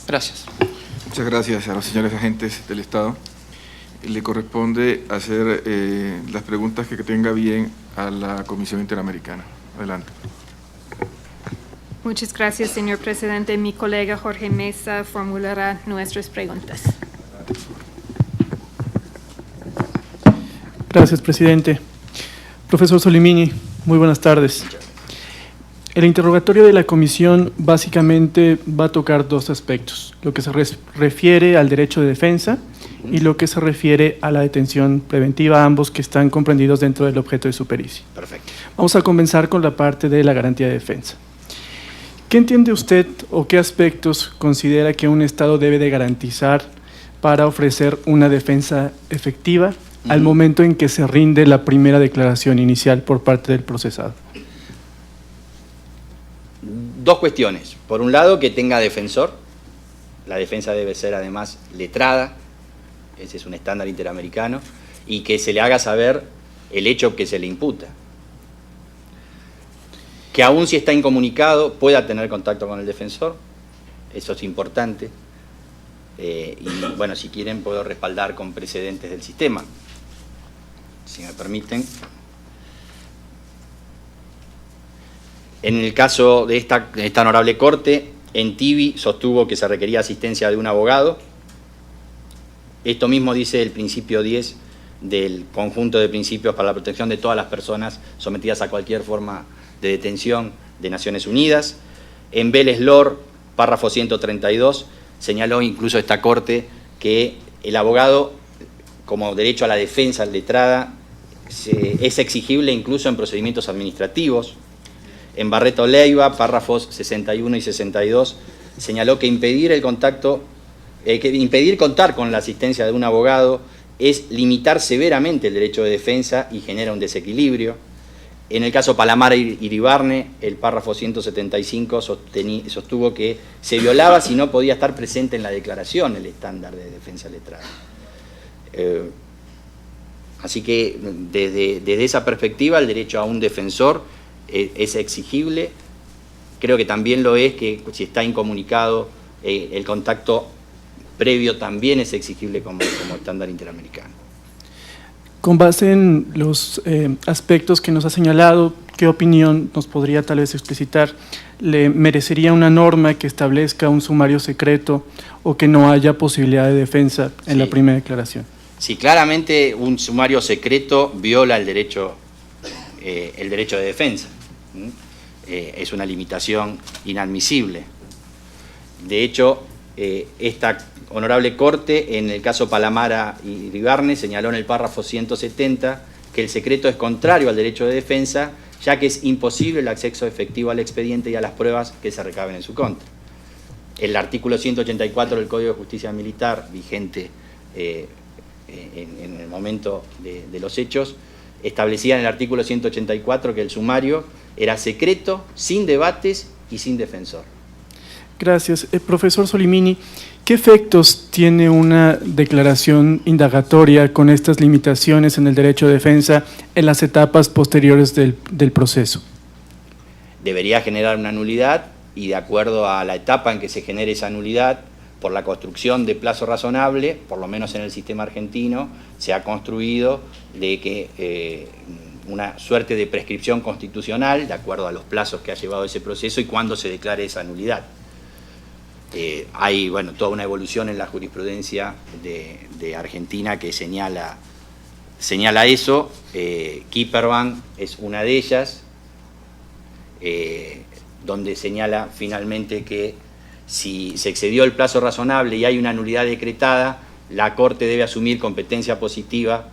Gracias. Muchas gracias a los señores agentes del Estado. Le corresponde hacer las preguntas que tenga bien a la Comisión Interamericana. Adelante. Muchas gracias, señor presidente. Mi colega Jorge Mesa formulará nuestras preguntas. Gracias, presidente. Profesor Solimini, muy buenas tardes. El interrogatorio de la comisión básicamente va a tocar dos aspectos, lo que se refiere al derecho de defensa y lo que se refiere a la detención preventiva, ambos que están comprendidos dentro del objeto de su pericia. Perfecto. Vamos a comenzar con la parte de la garantía de defensa. ¿Qué entiende usted o qué aspectos considera que un Estado debe de garantizar para ofrecer una defensa efectiva al momento en que se rinde la primera declaración inicial por parte del procesado? Dos cuestiones. Por un lado, que tenga defensor. La defensa debe ser además letrada. Ese es un estándar interamericano. Y que se le haga saber el hecho que se le imputa. Que aún si está incomunicado pueda tener contacto con el defensor. Eso es importante. Y bueno, si quieren puedo respaldar con precedentes del sistema. Si me permiten. En el caso de esta honorable corte, en Tibi sostuvo que se requería asistencia de un abogado. Esto mismo dice el principio 10 del conjunto de principios para la protección de todas las personas sometidas a cualquier forma de detención de Naciones Unidas. En Vélez Lor, párrafo 132, señaló incluso esta corte que el abogado, como derecho a la defensa letrada, es exigible incluso en procedimientos administrativos. En Barreto Leiva, párrafos 61 y 62, señaló que impedir contar con la asistencia de un abogado es limitar severamente el derecho de defensa y genera un desequilibrio. En el caso Palamara Iribarne, el párrafo 175 sostuvo que se violaba si no podía estar presente en la declaración el estándar de defensa letrada. Así que desde esa perspectiva el derecho a un defensor es exigible. Creo que también lo es que si está incomunicado el contacto previo también es exigible como estándar interamericano. Con base en los aspectos que nos ha señalado, ¿qué opinión nos podría tal vez explicitar? ¿Le merecería una norma que establezca un sumario secreto o que no haya posibilidad de defensa en la primera declaración? Sí, claramente un sumario secreto viola el derecho de defensa. Es una limitación inadmisible. De hecho, esta honorable Corte, en el caso Palamara y Ribarne, señaló en el párrafo 170 que el secreto es contrario al derecho de defensa, ya que es imposible el acceso efectivo al expediente y a las pruebas que se recaben en su contra. El artículo 184 del Código de Justicia Militar, vigente en el momento de los hechos, establecía en el artículo 184 que el sumario era secreto, sin debates y sin defensor. Gracias. Profesor Solimini, ¿qué efectos tiene una declaración indagatoria con estas limitaciones en el derecho de defensa en las etapas posteriores del proceso? Debería generar una nulidad y, de acuerdo a la etapa en que se genere esa nulidad, por la construcción de plazo razonable, por lo menos en el sistema argentino, se ha construido de que una suerte de prescripción constitucional, de acuerdo a los plazos que ha llevado ese proceso y cuándo se declare esa nulidad. Hay toda una evolución en la jurisprudencia de Argentina que señala eso. Kipperman es una de ellas, donde señala finalmente que si se excedió el plazo razonable y hay una nulidad decretada, la Corte debe asumir competencia positiva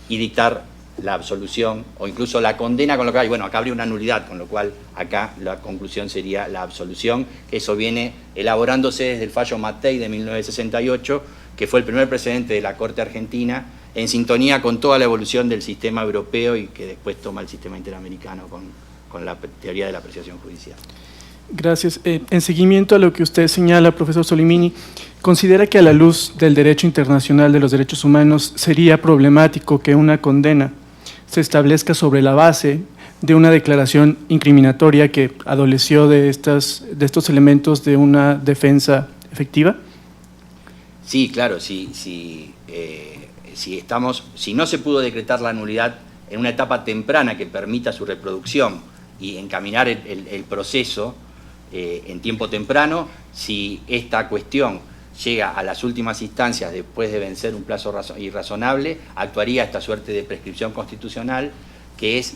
y dictar la absolución o incluso la condena, con lo que acá habría una nulidad, con lo cual acá la conclusión sería la absolución. Eso viene elaborándose desde el fallo Mattei de 1968, que fue el primer precedente de la Corte Argentina, en sintonía con toda la evolución del sistema europeo y que después toma el sistema interamericano con la teoría de la apreciación judicial. Gracias. En seguimiento a lo que usted señala, profesor Solimini, ¿considera que a la luz del derecho internacional de los derechos humanos sería problemático que una condena se establezca sobre la base de una declaración incriminatoria que adoleció de estos elementos de una defensa efectiva? Sí, claro, si no se pudo decretar la nulidad en una etapa temprana que permita su reproducción y encaminar el proceso en tiempo temprano, si esta cuestión llega a las últimas instancias después de vencer un plazo irrazonable, actuaría esta suerte de prescripción constitucional, que es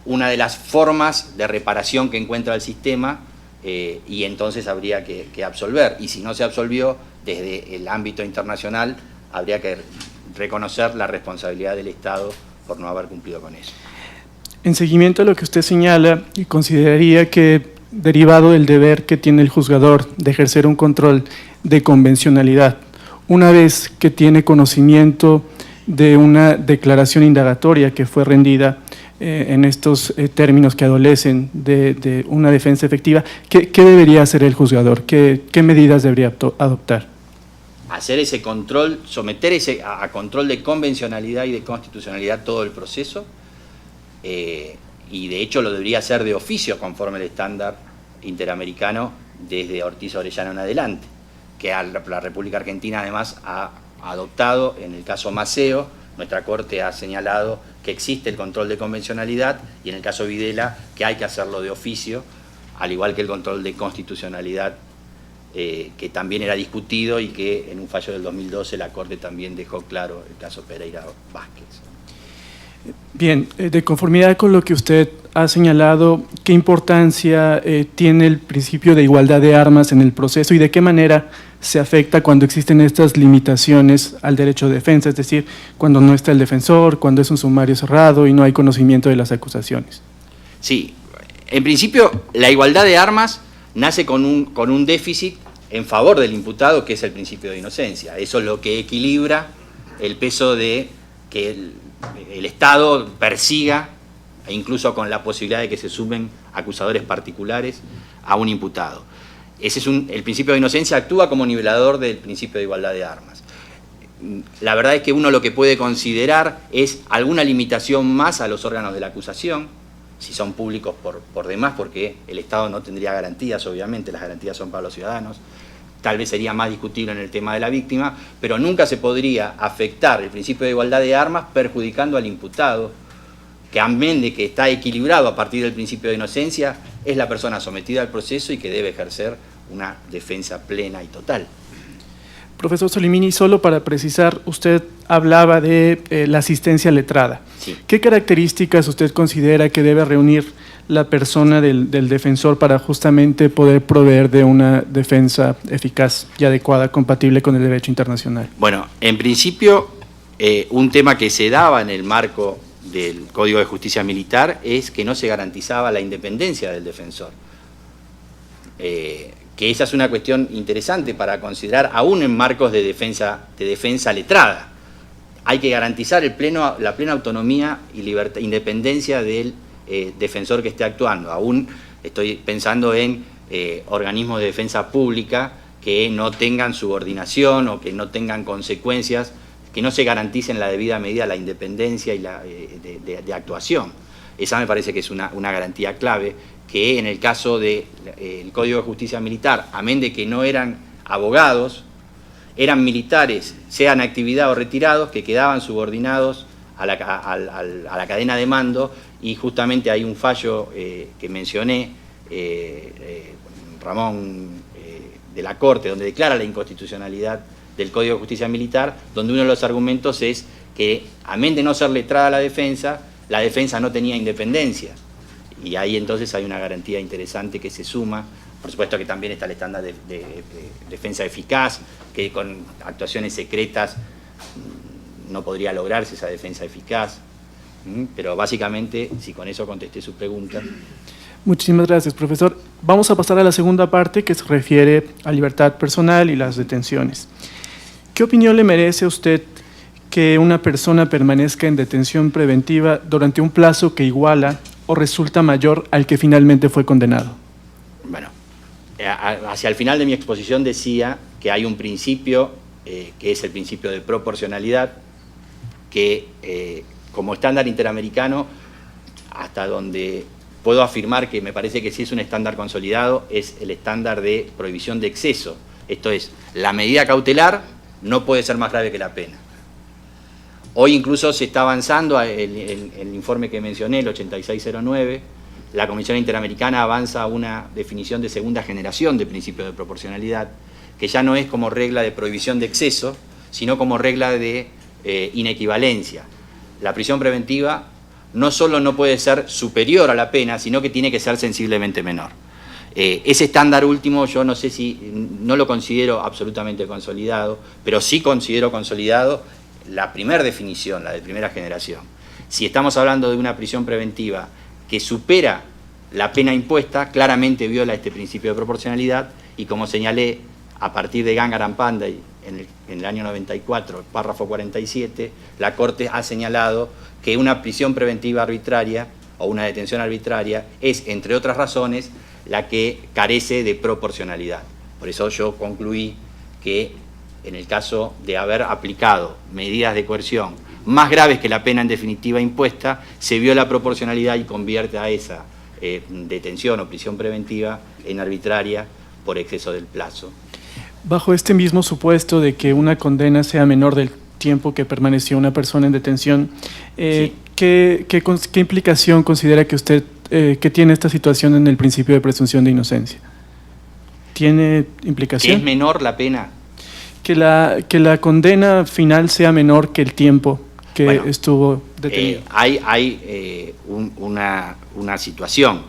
una de las formas de reparación que encuentra el sistema, y entonces habría que absolver. Y si no se absolvió, desde el ámbito internacional habría que reconocer la responsabilidad del Estado por no haber cumplido con eso. En seguimiento a lo que usted señala, consideraría que, derivado del deber que tiene el juzgador de ejercer un control de convencionalidad, una vez que tiene conocimiento de una declaración indagatoria que fue rendida en estos términos que adolecen de una defensa efectiva, ¿qué debería hacer el juzgador? ¿Qué medidas debería adoptar? Hacer ese control, someter a control de convencionalidad y de constitucionalidad todo el proceso, y de hecho lo debería hacer de oficio conforme el estándar interamericano desde Ortiz Orellana en adelante, que la República Argentina además ha adoptado en el caso Maceo. Nuestra Corte ha señalado que existe el control de convencionalidad y en el caso Videla que hay que hacerlo de oficio, al igual que el control de constitucionalidad, que también era discutido y que en un fallo del 2012 la Corte también dejó claro el caso Pereira Vázquez. Bien, de conformidad con lo que usted ha señalado, ¿qué importancia tiene el principio de igualdad de armas en el proceso y de qué manera se afecta cuando existen estas limitaciones al derecho de defensa? Es decir, cuando no está el defensor, cuando es un sumario cerrado y no hay conocimiento de las acusaciones. Sí, en principio la igualdad de armas nace con un déficit en favor del imputado, que es el principio de inocencia. Eso es lo que equilibra el peso de que el Estado persiga, e incluso con la posibilidad de que se sumen acusadores particulares a un imputado. El principio de inocencia actúa como nivelador del principio de igualdad de armas. La verdad es que uno lo que puede considerar es alguna limitación más a los órganos de la acusación, si son públicos por demás, porque el Estado no tendría garantías, obviamente, las garantías son para los ciudadanos. Tal vez sería más discutible en el tema de la víctima, pero nunca se podría afectar el principio de igualdad de armas perjudicando al imputado, que amén de que está equilibrado a partir del principio de inocencia, es la persona sometida al proceso y que debe ejercer una defensa plena y total. Profesor Solimini, solo para precisar, usted hablaba de la asistencia letrada. Sí. ¿Qué características usted considera que debe reunir la persona del defensor para justamente poder proveer de una defensa eficaz y adecuada, compatible con el derecho internacional? Bueno, en principio, un tema que se daba en el marco del Código de Justicia Militar es que no se garantizaba la independencia del defensor. Que esa es una cuestión interesante para considerar aún en marcos de defensa letrada. Hay que garantizar la plena autonomía y independencia del defensor que esté actuando. Aún estoy pensando en organismos de defensa pública que no tengan subordinación o que no tengan consecuencias, que no se garanticen en la debida medida la independencia y de actuación. Esa me parece que es una garantía clave, que en el caso del Código de Justicia Militar, amén de que no eran abogados, eran militares, sean actividad o retirados, que quedaban subordinados a la cadena de mando, y justamente hay un fallo que mencioné, Ramón, de la Corte, donde declara la inconstitucionalidad del Código de Justicia Militar, donde uno de los argumentos es que, amén de no ser letrada la defensa no tenía independencia. Y ahí entonces hay una garantía interesante que se suma. Por supuesto que también está el estándar de defensa eficaz, que con actuaciones secretas no podría lograrse esa defensa eficaz. Pero básicamente, si con eso contesté su pregunta. Muchísimas gracias, profesor. Vamos a pasar a la segunda parte, que se refiere a libertad personal y las detenciones. ¿Qué opinión le merece a usted que una persona permanezca en detención preventiva durante un plazo que iguala o resulta mayor al que finalmente fue condenado? Bueno, hacia el final de mi exposición decía que hay un principio, que es el principio de proporcionalidad, que como estándar interamericano, hasta donde puedo afirmar que me parece que sí es un estándar consolidado, es el estándar de prohibición de exceso. Esto es, la medida cautelar no puede ser más grave que la pena. Hoy incluso se está avanzando, el informe que mencioné, el 8609, la Comisión Interamericana avanza a una definición de segunda generación de principio de proporcionalidad, que ya no es como regla de prohibición de exceso, sino como regla de inequivalencia. La prisión preventiva no solo no puede ser superior a la pena, sino que tiene que ser sensiblemente menor. Ese estándar último yo no sé si, no lo considero absolutamente consolidado, pero sí considero consolidado la primera definición, la de primera generación. Si estamos hablando de una prisión preventiva que supera la pena impuesta, claramente viola este principio de proporcionalidad, y como señalé, a partir de Gangaram Pandey, en el año 94, párrafo 47, la Corte ha señalado que una prisión preventiva arbitraria o una detención arbitraria es, entre otras razones, la que carece de proporcionalidad. Por eso yo concluí que en el caso de haber aplicado medidas de coerción más graves que la pena en definitiva impuesta, se viola la proporcionalidad y convierte a esa detención o prisión preventiva en arbitraria por exceso del plazo. Bajo este mismo supuesto de que una condena sea menor del tiempo que permaneció una persona en detención, Sí. ¿qué implicación considera que usted que tiene esta situación en el principio de presunción de inocencia? ¿Tiene implicación? ¿Que es menor la pena? Que la condena final sea menor que el tiempo que estuvo detenido. Hay una situación.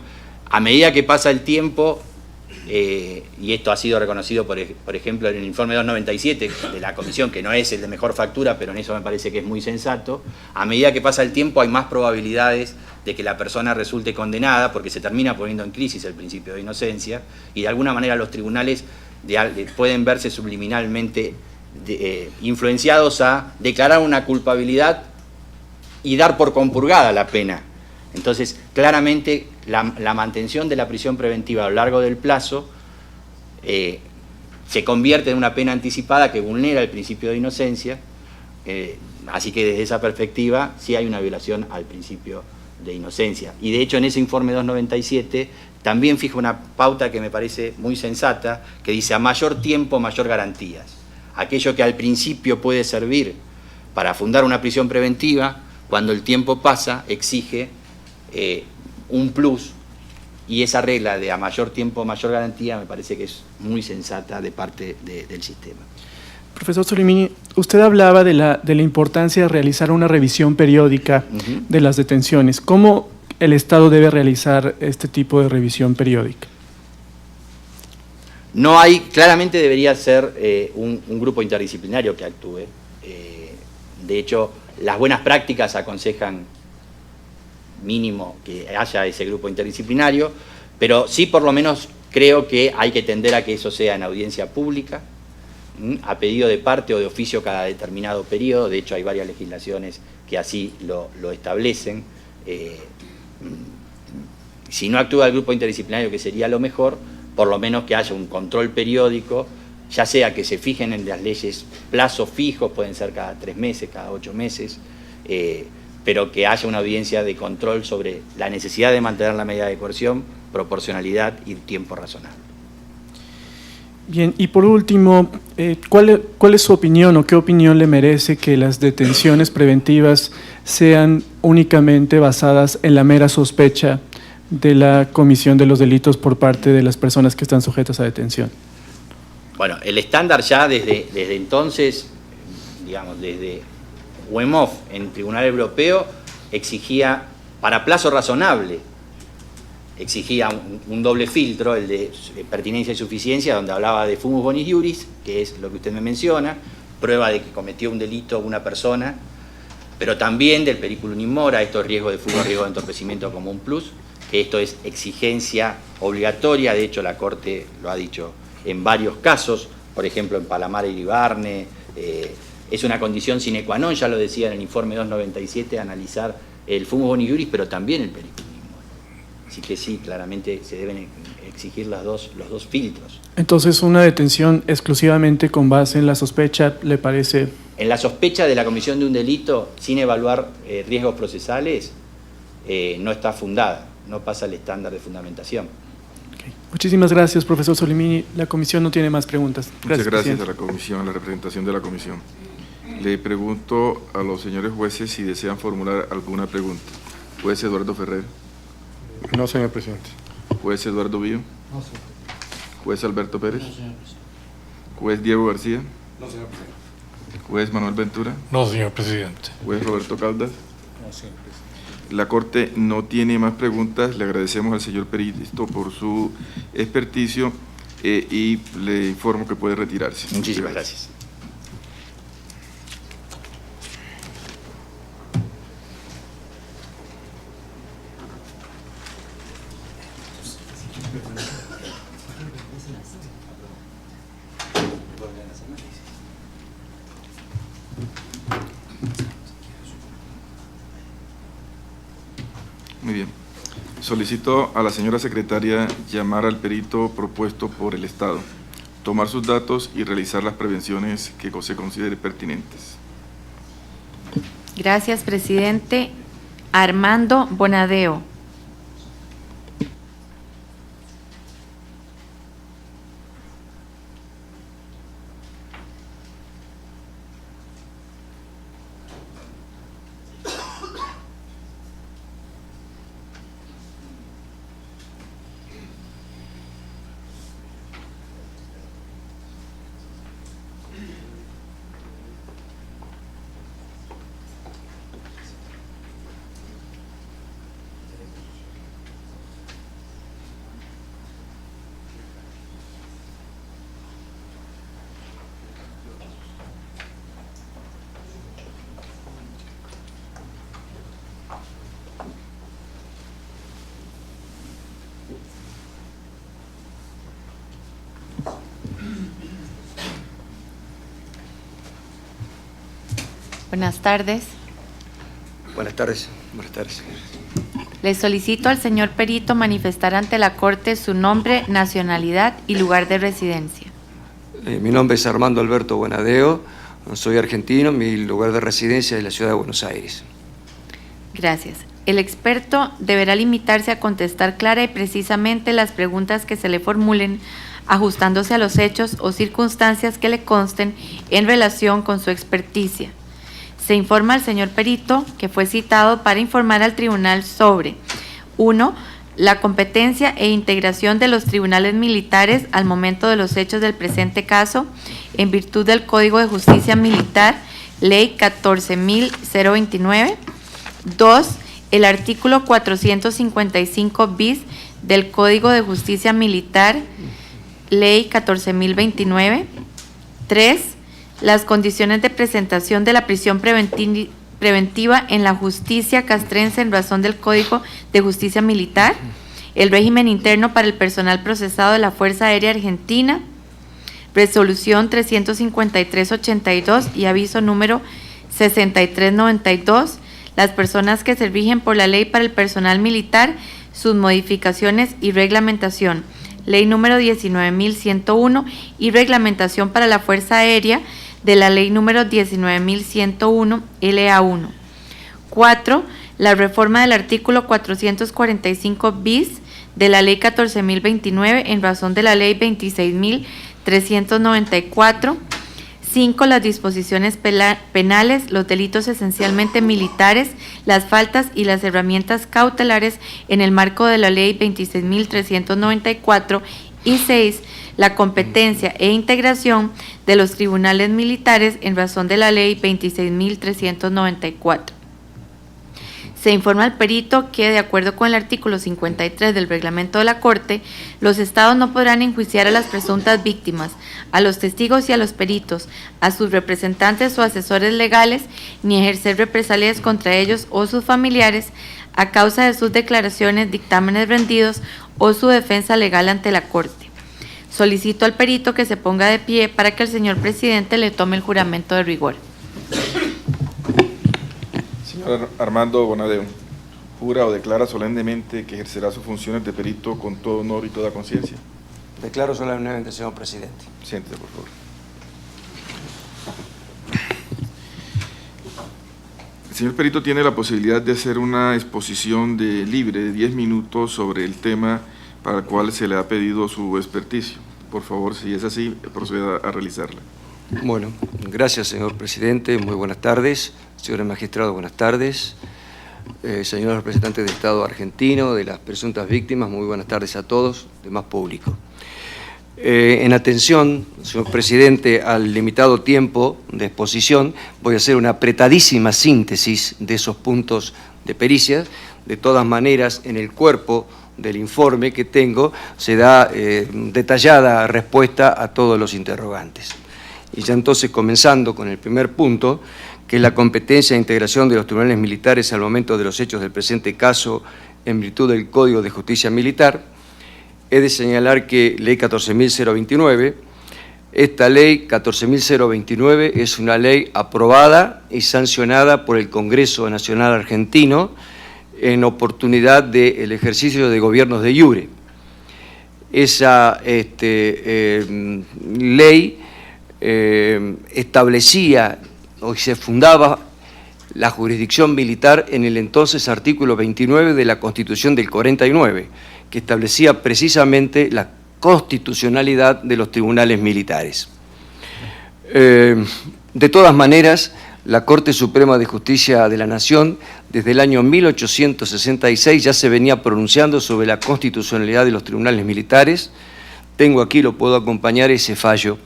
A medida que pasa el tiempo, y esto ha sido reconocido, por ejemplo, en el informe 297 de la Comisión, que no es el de mejor factura, pero en eso me parece que es muy sensato, a medida que pasa el tiempo hay más probabilidades de que la persona resulte condenada, porque se termina poniendo en crisis el principio de inocencia, y de alguna manera los tribunales pueden verse subliminalmente influenciados a declarar una culpabilidad y dar por compurgada la pena. Entonces, claramente, la mantención de la prisión preventiva a lo largo del plazo se convierte en una pena anticipada que vulnera el principio de inocencia, así que desde esa perspectiva sí hay una violación al principio de inocencia. Y de hecho en ese informe 297 también fija una pauta que me parece muy sensata, que dice: a mayor tiempo, mayor garantías. Aquello que al principio puede servir para fundar una prisión preventiva, cuando el tiempo pasa, exige un plus, y esa regla de a mayor tiempo, mayor garantía me parece que es muy sensata de parte del sistema. Profesor Solimini, usted hablaba de la importancia de realizar una revisión periódica de las detenciones. ¿Cómo el Estado debe realizar este tipo de revisión periódica? No hay, claramente debería ser un grupo interdisciplinario que actúe. De hecho, las buenas prácticas aconsejan mínimo que haya ese grupo interdisciplinario, pero sí por lo menos creo que hay que tender a que eso sea en audiencia pública, a pedido de parte o de oficio cada determinado periodo. De hecho, hay varias legislaciones que así lo establecen. Si no actúa el grupo interdisciplinario, que sería lo mejor, por lo menos que haya un control periódico, ya sea que se fijen en las leyes plazos fijos, pueden ser cada 3 meses, cada 8 meses, pero que haya una audiencia de control sobre la necesidad de mantener la medida de coerción, proporcionalidad y tiempo razonable. Bien, y por último, ¿cuál es su opinión o qué opinión le merece que las detenciones preventivas sean únicamente basadas en la mera sospecha de la comisión de los delitos por parte de las personas que están sujetas a detención? Bueno, el estándar ya desde entonces, digamos, desde UEMOF en el Tribunal Europeo exigía, para plazo razonable, exigía un doble filtro, el de pertinencia y suficiencia, donde hablaba de fumus bonis iuris, que es lo que usted me menciona, prueba de que cometió un delito una persona, pero también del periculum in mora, estos riesgos de fuga, riesgo de entorpecimiento como un plus, que esto es exigencia obligatoria. De hecho la Corte lo ha dicho en varios casos, por ejemplo en Palamar y Iribarne, es una condición sine qua non, ya lo decía en el informe 297, analizar el fumus bonis iuris, pero también el periculum in mora. Así que sí, claramente se deben exigir los dos filtros. Entonces, ¿una detención exclusivamente con base en la sospecha le parece? En la sospecha de la comisión de un delito, sin evaluar riesgos procesales, no está fundada, no pasa el estándar de fundamentación. Okay. Muchísimas gracias, profesor Solimini. La comisión no tiene más preguntas. Muchas gracias presidente. a la comisión, a la representación de la comisión. Le pregunto a los señores jueces si desean formular alguna pregunta. Juez Eduardo Ferrer. No, señor presidente. Juez Eduardo Bío. No, señor presidente. Juez Alberto Pérez. No, señor presidente. Juez Diego García. No, señor presidente. Juez Manuel Ventura. No, señor presidente. Juez Roberto Caldas. No, señor presidente. La Corte no tiene más preguntas. Le agradecemos al señor perito por su experticio y le informo que puede retirarse. Muchísimas gracias. Muy bien. Solicito a la señora secretaria llamar al perito propuesto por el Estado, tomar sus datos y realizar las prevenciones que se consideren pertinentes. Gracias, presidente. Armando Bonadeo. Buenas tardes. Buenas tardes. Buenas tardes. Le solicito al señor perito manifestar ante la Corte su nombre, nacionalidad y lugar de residencia. Mi nombre es Armando Alberto Bonadeo, soy argentino, mi lugar de residencia es la ciudad de Buenos Aires. Gracias. El experto deberá limitarse a contestar clara y precisamente las preguntas que se le formulen, ajustándose a los hechos o circunstancias que le consten en relación con su experticia. Se informa al señor perito que fue citado para informar al tribunal sobre 1. La competencia e integración de los tribunales militares al momento de los hechos del presente caso, en virtud del Código de Justicia Militar, Ley 14.029. 2. el artículo 455 bis del Código de Justicia Militar, Ley 14.029. 3. Las condiciones de presentación de la prisión preventiva en la justicia castrense en razón del Código de Justicia Militar, el régimen interno para el personal procesado de la Fuerza Aérea Argentina, resolución 353/82 y aviso número 6392, las personas que se rigen por la ley para el personal militar, sus modificaciones y reglamentación, ley número 19.101 y reglamentación para la Fuerza Aérea de la ley número 19.101 LA1. 4. La reforma del artículo 445 bis de la ley 14.029 en razón de la ley 26.394. 5. Las disposiciones penales, los delitos esencialmente militares, las faltas y las herramientas cautelares en el marco de la ley 26.394. Y 6. La competencia e integración de los tribunales militares en razón de la ley 26.394. Se informa al perito que, de acuerdo con el artículo 53 del reglamento de la Corte, los estados no podrán enjuiciar a las presuntas víctimas, a los testigos y a los peritos, a sus representantes o asesores legales, ni ejercer represalias contra ellos o sus familiares a causa de sus declaraciones, dictámenes rendidos o su defensa legal ante la Corte. Solicito al perito que se ponga de pie para que el señor presidente le tome el juramento de rigor. Señor Armando Bonadeo, ¿jura o declara solemnemente que ejercerá sus funciones de perito con todo honor y toda conciencia? Declaro solemnemente, señor presidente. Siéntese, por favor. El señor perito tiene la posibilidad de hacer una exposición libre de 10 minutos sobre el tema para el cual se le ha pedido su experticio. Por favor, si es así, proceda a realizarla. Bueno, gracias, señor presidente. Muy buenas tardes. Señores magistrados, buenas tardes. Señores representantes del Estado argentino, de las presuntas víctimas, muy buenas tardes a todos, demás público. En atención, señor presidente, al limitado tiempo de exposición, voy a hacer una apretadísima síntesis de esos puntos de pericia. De todas maneras, en el cuerpo del informe que tengo se da detallada respuesta a todos los interrogantes. Y ya entonces, comenzando con el primer punto, que es la competencia e integración de los tribunales militares al momento de los hechos del presente caso en virtud del Código de Justicia Militar, he de señalar que Ley 14.029, esta Ley 14.029 es una ley aprobada y sancionada por el Congreso Nacional Argentino en oportunidad del ejercicio de gobiernos de iure. Esa ley establecía o se fundaba la jurisdicción militar en el entonces artículo 29 de la Constitución del 49, que establecía precisamente la constitucionalidad de los tribunales militares. De todas maneras, la Corte Suprema de Justicia de la Nación, desde el año 1866, ya se venía pronunciando sobre la constitucionalidad de los tribunales militares. Tengo aquí, lo puedo acompañar, ese fallo.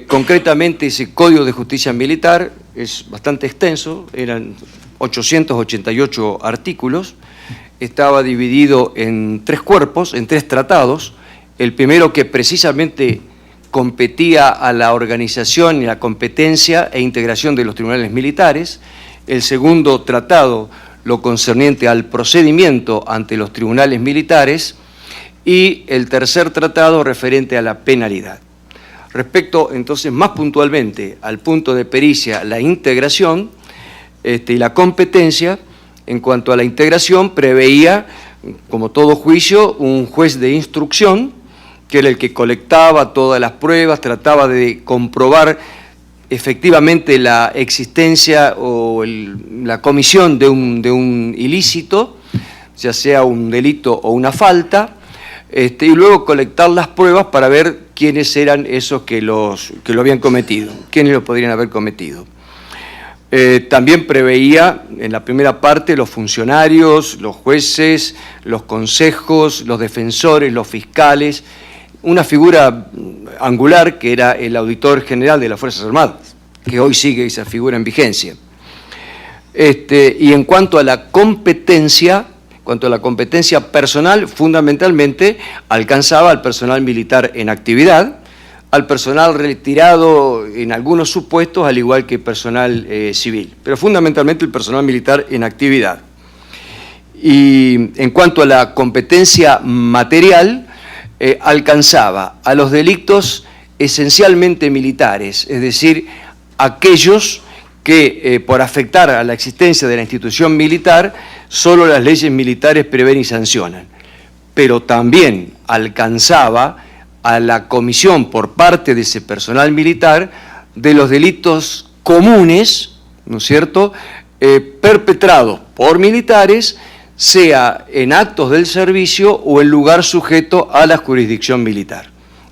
Concretamente, ese Código de Justicia Militar es bastante extenso, eran 888 artículos, estaba dividido en 3 cuerpos, en 3 tratados. El primero, que precisamente competía a la organización y la competencia e integración de los tribunales militares. El segundo tratado, lo concerniente al procedimiento ante los tribunales militares. Y el tercer tratado, referente a la penalidad. Respecto, entonces, más puntualmente al punto de pericia, la integración y la competencia, en cuanto a la integración, preveía, como todo juicio, un juez de instrucción, que era el que colectaba todas las pruebas, trataba de comprobar efectivamente la existencia o la comisión de un ilícito, ya sea un delito o una falta, y luego colectar las pruebas para ver quiénes eran esos que lo habían cometido, quiénes lo podrían haber cometido. También preveía en la primera parte los funcionarios, los jueces, los consejos, los defensores, los fiscales, una figura angular que era el auditor general de las Fuerzas Armadas, que hoy sigue esa figura en vigencia. Y en cuanto a la competencia personal, fundamentalmente alcanzaba al personal militar en actividad, al personal retirado en algunos supuestos, al igual que personal civil, pero fundamentalmente el personal militar en actividad. Y en cuanto a la competencia material, alcanzaba a los delitos esencialmente militares, es decir, aquellos que por afectar a la existencia de la institución militar, solo las leyes militares prevén y sancionan, pero también alcanzaba a la comisión por parte de ese personal militar de los delitos comunes, ¿no es cierto?, perpetrados por militares, sea en actos del servicio o en lugar sujeto a la jurisdicción militar.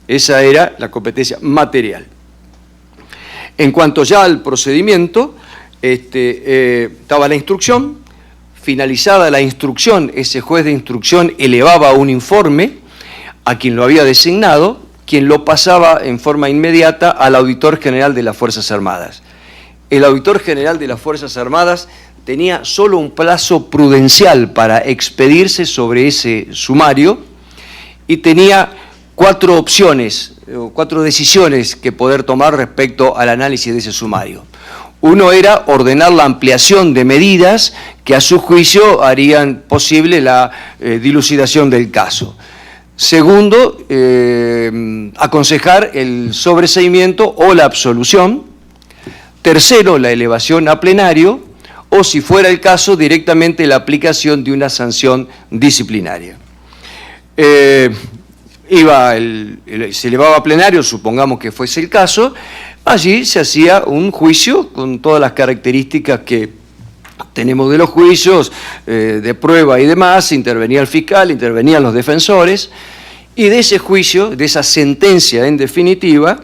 Esa era la competencia material. En cuanto ya al procedimiento, estaba la instrucción. Finalizada la instrucción, ese juez de instrucción elevaba un informe a quien lo había designado, quien lo pasaba en forma inmediata al auditor general de las Fuerzas Armadas. El auditor general de las Fuerzas Armadas tenía solo un plazo prudencial para expedirse sobre ese sumario y tenía 4 opciones, 4 decisiones que poder tomar respecto al análisis de ese sumario. Uno era ordenar la ampliación de medidas que a su juicio harían posible la dilucidación del caso. Segundo, aconsejar el sobreseimiento o la absolución. Tercero, la elevación a plenario, o si fuera el caso, directamente la aplicación de una sanción disciplinaria. Se elevaba a plenario, supongamos que fuese el caso, allí se hacía un juicio con todas las características que tenemos de los juicios, de prueba y demás, intervenía el fiscal, intervenían los defensores, y de ese juicio, de esa sentencia en definitiva,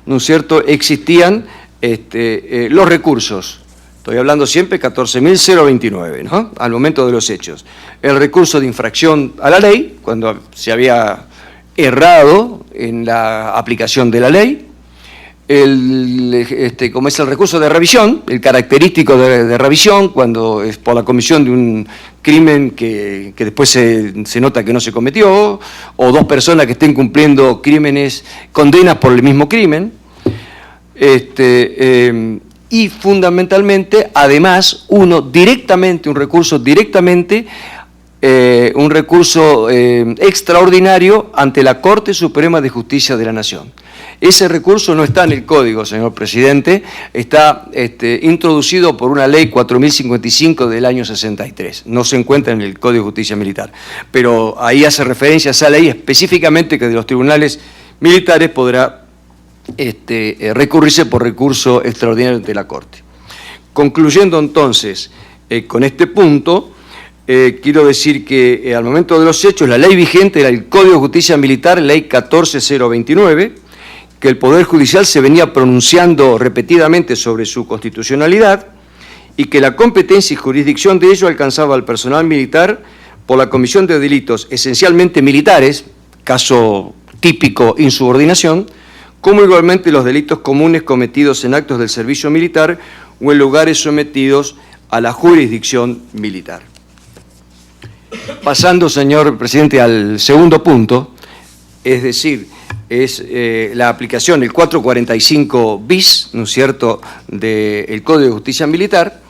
¿no es cierto?, existían los recursos. Estoy hablando siempre 14.029, ¿no?, al momento de los hechos. El recurso de infracción a la ley, cuando se había errado en la aplicación de la ley, como es el recurso de revisión, el característico de revisión, cuando es por la comisión de un crimen que después se nota que no se cometió, o 2 personas que estén cumpliendo condenas por el mismo crimen, y fundamentalmente, además, un recurso extraordinario ante la Corte Suprema de Justicia de la Nación. Ese recurso no está en el Código, señor Presidente, está introducido por una ley 4055 del año 63, no se encuentra en el Código de Justicia Militar, pero ahí hace referencia a esa ley específicamente que de los tribunales militares podrá recurrirse por recurso extraordinario ante la Corte. Concluyendo entonces con este punto, quiero decir que al momento de los hechos, la ley vigente era el Código de Justicia Militar, ley 14029, que el Poder Judicial se venía pronunciando repetidamente sobre su constitucionalidad y que la competencia y jurisdicción de ello alcanzaba al personal militar por la comisión de delitos esencialmente militares, caso típico insubordinación, como igualmente los delitos comunes cometidos en actos del servicio militar o en lugares sometidos a la jurisdicción militar. Pasando, señor presidente, al segundo punto, es decir, es la aplicación, el 445 bis, ¿no es cierto?, del Código de Justicia Militar.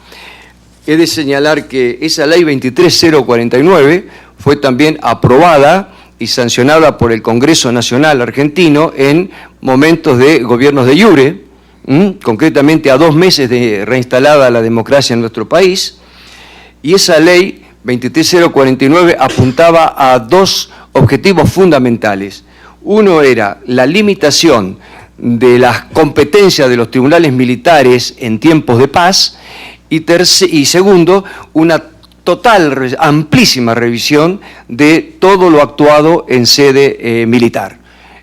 He de señalar que esa ley 23049 fue también aprobada y sancionada por el Congreso Nacional Argentino en momentos de gobiernos de iure, concretamente a 2 meses de reinstalada la democracia en nuestro país, y esa ley 23049 apuntaba a 2 objetivos fundamentales. Uno era la limitación de las competencias de los tribunales militares en tiempos de paz y segundo, una total, amplísima revisión de todo lo actuado en sede militar.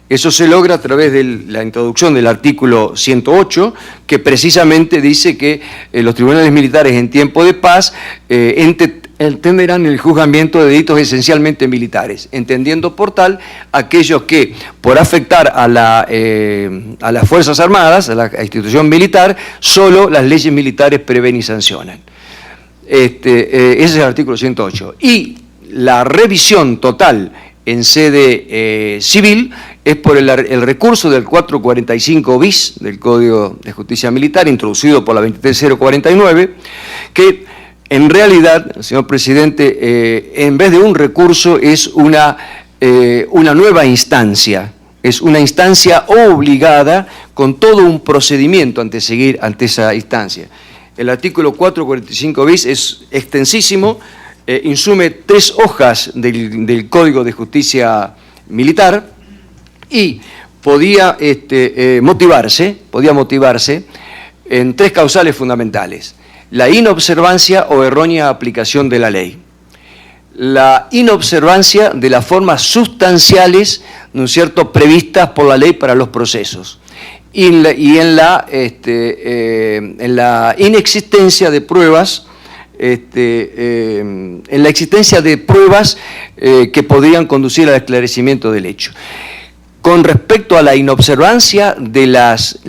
Eso se logra a través de la introducción del artículo 108, que precisamente dice que los tribunales militares en tiempo de paz entenderán el juzgamiento de delitos esencialmente militares, entendiendo por tal aquellos que, por afectar a las Fuerzas Armadas, a la institución militar, solo las leyes militares prevén y sancionan. ese es el artículo 108. Y la revisión total en sede civil es por el recurso del 445 bis del Código de Justicia Militar, introducido por la 23049, que en realidad, señor presidente, en vez de un recurso es una nueva instancia, es una instancia obligada con todo un procedimiento ante seguir ante esa instancia. El artículo 445 bis es extensísimo, insume 3 hojas del Código de Justicia Militar y podía motivarse en 3 causales fundamentales: la inobservancia o errónea aplicación de la ley, la inobservancia de las formas sustanciales, ¿no es cierto?, previstas por la ley para los procesos, y en la inexistencia de pruebas, en la existencia de pruebas que podrían conducir al esclarecimiento del hecho. Con respecto a la inobservancia de las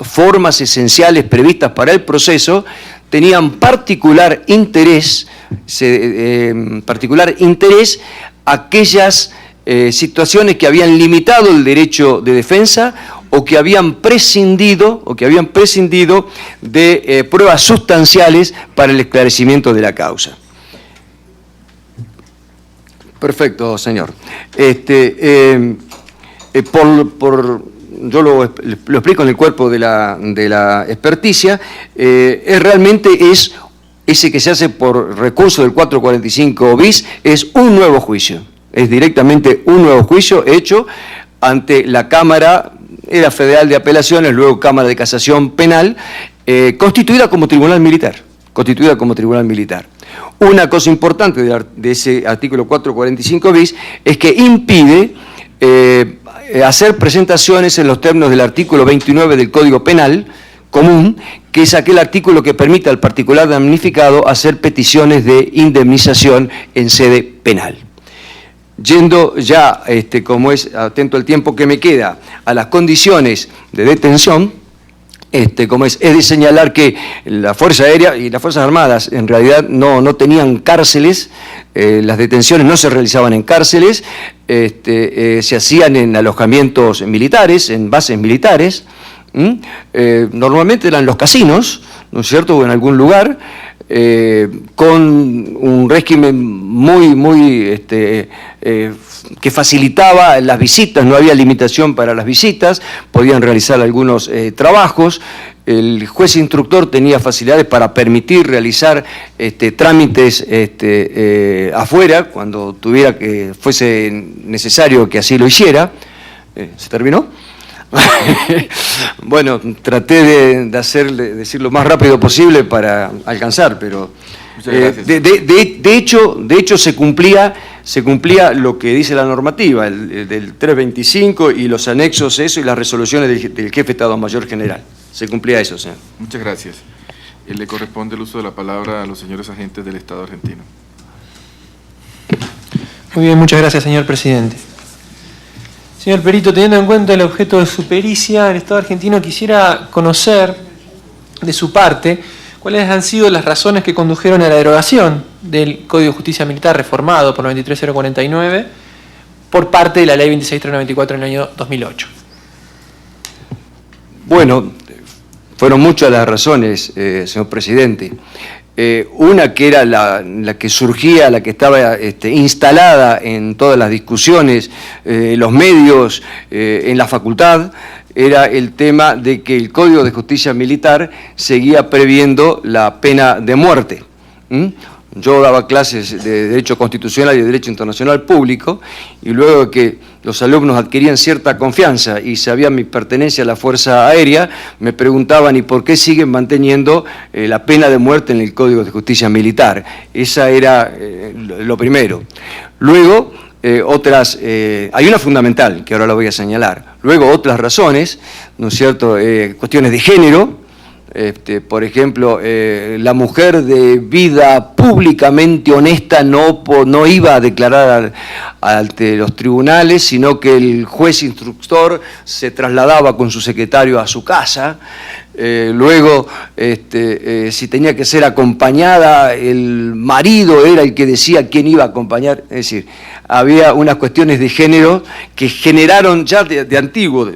formas esenciales previstas para el proceso, tenían particular interés aquellas situaciones que habían limitado el derecho de defensa o que habían prescindido de pruebas sustanciales para el esclarecimiento de la causa. Perfecto, señor. Yo lo explico en el cuerpo de la experticia, realmente es ese que se hace por recurso del 445 bis, es un nuevo juicio, es directamente un nuevo juicio hecho ante la Cámara, era Federal de Apelaciones, luego Cámara de Casación Penal, constituida como tribunal militar. Una cosa importante de ese artículo 445 bis es que impide hacer presentaciones en los términos del artículo 29 del Código Penal común, que es aquel artículo que permite al particular damnificado hacer peticiones de indemnización en sede penal. Yendo ya, como es atento al tiempo que me queda, a las condiciones de detención, como es de señalar que la Fuerza Aérea y las Fuerzas Armadas en realidad no tenían cárceles, las detenciones no se realizaban en cárceles, se hacían en alojamientos militares, en bases militares, normalmente eran los casinos, ¿no es cierto?, o en algún lugar, con un régimen muy que facilitaba las visitas, no había limitación para las visitas, podían realizar algunos trabajos, el juez instructor tenía facilidades para permitir realizar trámites afuera, cuando tuviera que fuese necesario que así lo hiciera. ¿Se terminó? Bueno, traté de decir lo más rápido posible para alcanzar, pero de hecho se cumplía lo que dice la normativa, el del 325 y los anexos, eso, y las resoluciones del jefe de Estado Mayor General. Se cumplía eso, señor. Muchas gracias. Le corresponde el uso de la palabra a los señores agentes del Estado argentino. Muy bien, muchas gracias, señor presidente. Señor perito, teniendo en cuenta el objeto de su pericia, el Estado argentino quisiera conocer de su parte cuáles han sido las razones que condujeron a la derogación del Código de Justicia Militar reformado por la 23049 por parte de la Ley 26394 en el año 2008. Bueno, fueron muchas las razones, señor presidente. Una que era la que surgía, la que estaba instalada en todas las discusiones, los medios, en la facultad, era el tema de que el Código de Justicia Militar seguía previendo la pena de muerte. Yo daba clases de Derecho Constitucional y de Derecho Internacional Público, y luego de que los alumnos adquirían cierta confianza y sabían mi pertenencia a la Fuerza Aérea, me preguntaban ¿y por qué siguen manteniendo la pena de muerte en el Código de Justicia Militar? Esa era lo primero. Luego, hay una fundamental, que ahora la voy a señalar. Luego, otras razones, ¿no es cierto?, cuestiones de género. Por ejemplo, la mujer de vida públicamente honesta no iba a declarar ante los tribunales, sino que el juez instructor se trasladaba con su secretario a su casa. luego si tenía que ser acompañada, el marido era el que decía quién iba a acompañar, es decir, había unas cuestiones de género que generaron ya de antiguo,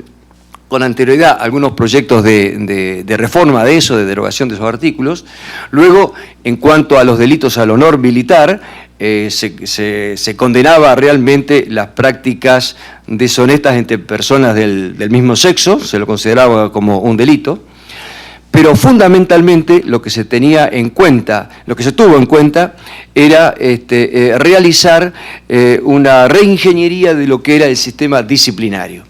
con anterioridad, algunos proyectos de reforma de eso, de derogación de esos artículos. Luego, en cuanto a los delitos al honor militar, se condenaba realmente las prácticas deshonestas entre personas del mismo sexo, se lo consideraba como un delito, pero fundamentalmente lo que se tenía en cuenta, lo que se tuvo en cuenta era realizar una reingeniería de lo que era el sistema disciplinario.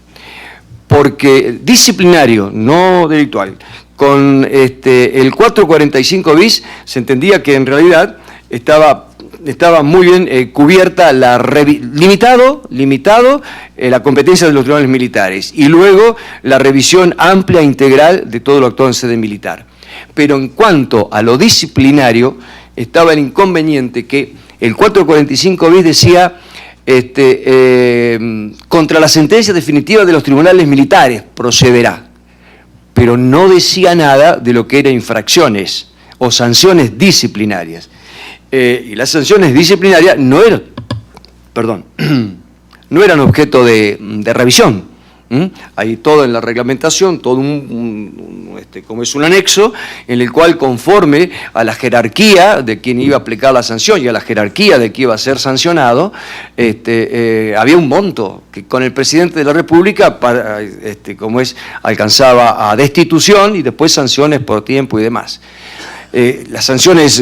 Porque disciplinario, no delictual, con el 445 bis se entendía que en realidad estaba muy bien cubierta limitado la competencia de los tribunales militares y luego la revisión amplia e integral de todo lo actuado en sede militar. Pero en cuanto a lo disciplinario, estaba el inconveniente que el 445 bis decía contra la sentencia definitiva de los tribunales militares procederá, pero no decía nada de lo que eran infracciones o sanciones disciplinarias. Y las sanciones disciplinarias no eran objeto de revisión. Hay todo en la reglamentación, todo como es un anexo, en el cual conforme a la jerarquía de quien iba a aplicar la sanción y a la jerarquía de quien iba a ser sancionado, había un monto que con el presidente de la República, alcanzaba a destitución y después sanciones por tiempo y demás. Las sanciones,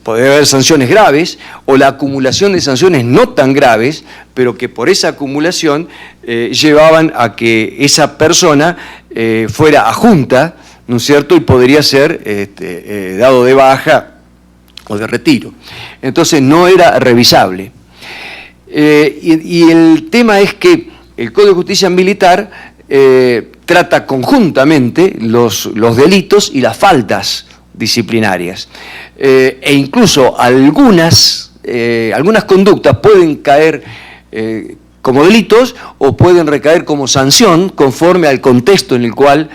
podría haber sanciones graves o la acumulación de sanciones no tan graves, pero que por esa acumulación llevaban a que esa persona fuera adjunta, ¿no es cierto?, y podría ser dado de baja o de retiro. Entonces no era revisable. Y el tema es que el Código de Justicia Militar trata conjuntamente los delitos y las faltas disciplinarias, e incluso algunas conductas pueden caer como delitos o pueden recaer como sanción conforme al contexto en el cual,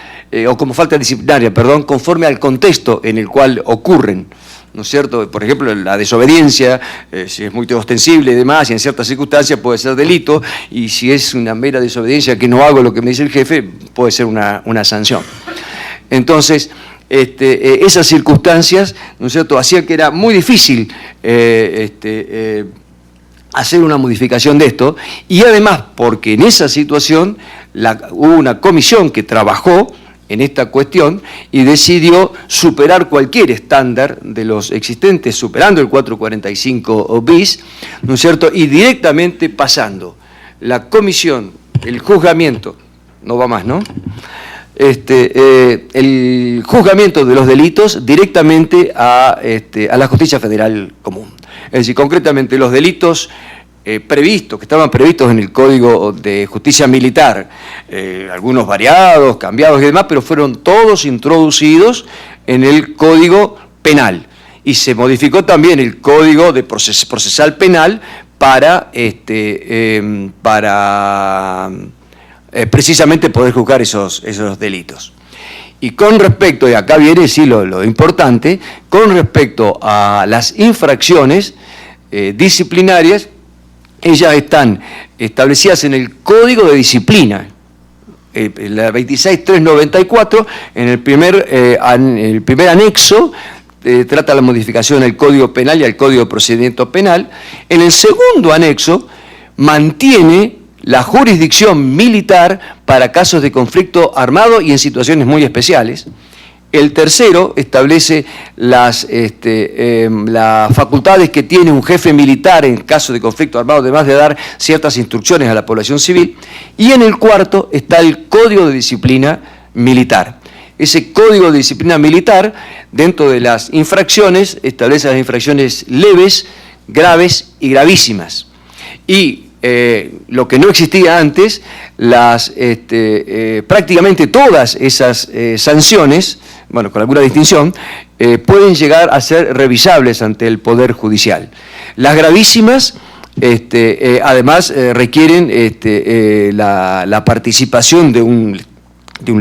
o como falta disciplinaria, perdón, conforme al contexto en el cual ocurren, ¿no es cierto? Por ejemplo, la desobediencia, si es muy ostensible y demás, y en ciertas circunstancias puede ser delito, y si es una mera desobediencia que no hago lo que me dice el jefe, puede ser una sanción. Entonces, esas circunstancias, ¿no es cierto?, hacía que era muy difícil hacer una modificación de esto, y además porque en esa situación hubo una comisión que trabajó en esta cuestión y decidió superar cualquier estándar de los existentes, superando el 445 bis, ¿no es cierto?, y directamente pasando la comisión, el juzgamiento, no va más, ¿no?, el juzgamiento de los delitos directamente a la justicia federal común. Es decir, concretamente los delitos que estaban previstos en el Código de Justicia Militar, algunos variados, cambiados y demás, pero fueron todos introducidos en el Código Penal. Y se modificó también el Código de Procesal Penal para precisamente poder juzgar esos delitos. Y con respecto, y acá viene sí lo importante, con respecto a las infracciones disciplinarias, ellas están establecidas en el Código de Disciplina, la 26394, en el primer anexo, trata la modificación del Código Penal y al Código de Procedimiento Penal. En el segundo anexo mantiene la jurisdicción militar para casos de conflicto armado y en situaciones muy especiales. El tercero establece las facultades que tiene un jefe militar en caso de conflicto armado, además de dar ciertas instrucciones a la población civil. Y en el cuarto está el Código de Disciplina Militar. Ese Código de Disciplina Militar, dentro de las infracciones, establece las infracciones leves, graves y gravísimas. Y lo que no existía antes, prácticamente todas esas sanciones, bueno, con alguna distinción, pueden llegar a ser revisables ante el Poder Judicial. Las gravísimas, además, requieren la participación de un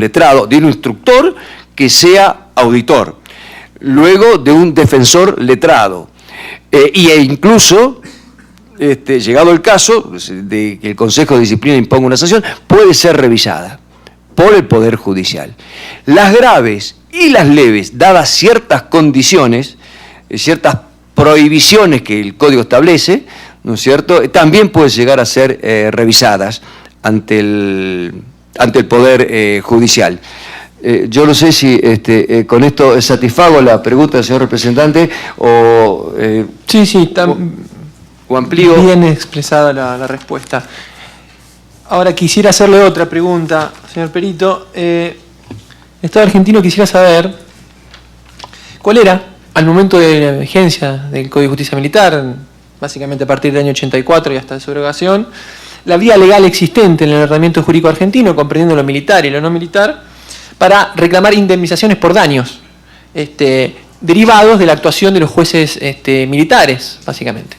letrado, de un instructor que sea auditor, luego de un defensor letrado, e incluso, llegado el caso de que el Consejo de Disciplina imponga una sanción, puede ser revisada por el Poder Judicial. Las graves y las leves, dadas ciertas condiciones, ciertas prohibiciones que el Código establece, ¿no es cierto?, también pueden llegar a ser revisadas ante el Poder Judicial. Yo no sé si con esto satisfago la pregunta del señor representante o... sí, o amplío. Bien expresada la respuesta. Ahora quisiera hacerle otra pregunta, señor Perito. El Estado argentino quisiera saber cuál era, al momento de la vigencia del Código de Justicia Militar, básicamente a partir del año 84 y hasta su derogación, la vía legal existente en el ordenamiento jurídico argentino, comprendiendo lo militar y lo no militar, para reclamar indemnizaciones por daños derivados de la actuación de los jueces militares, básicamente.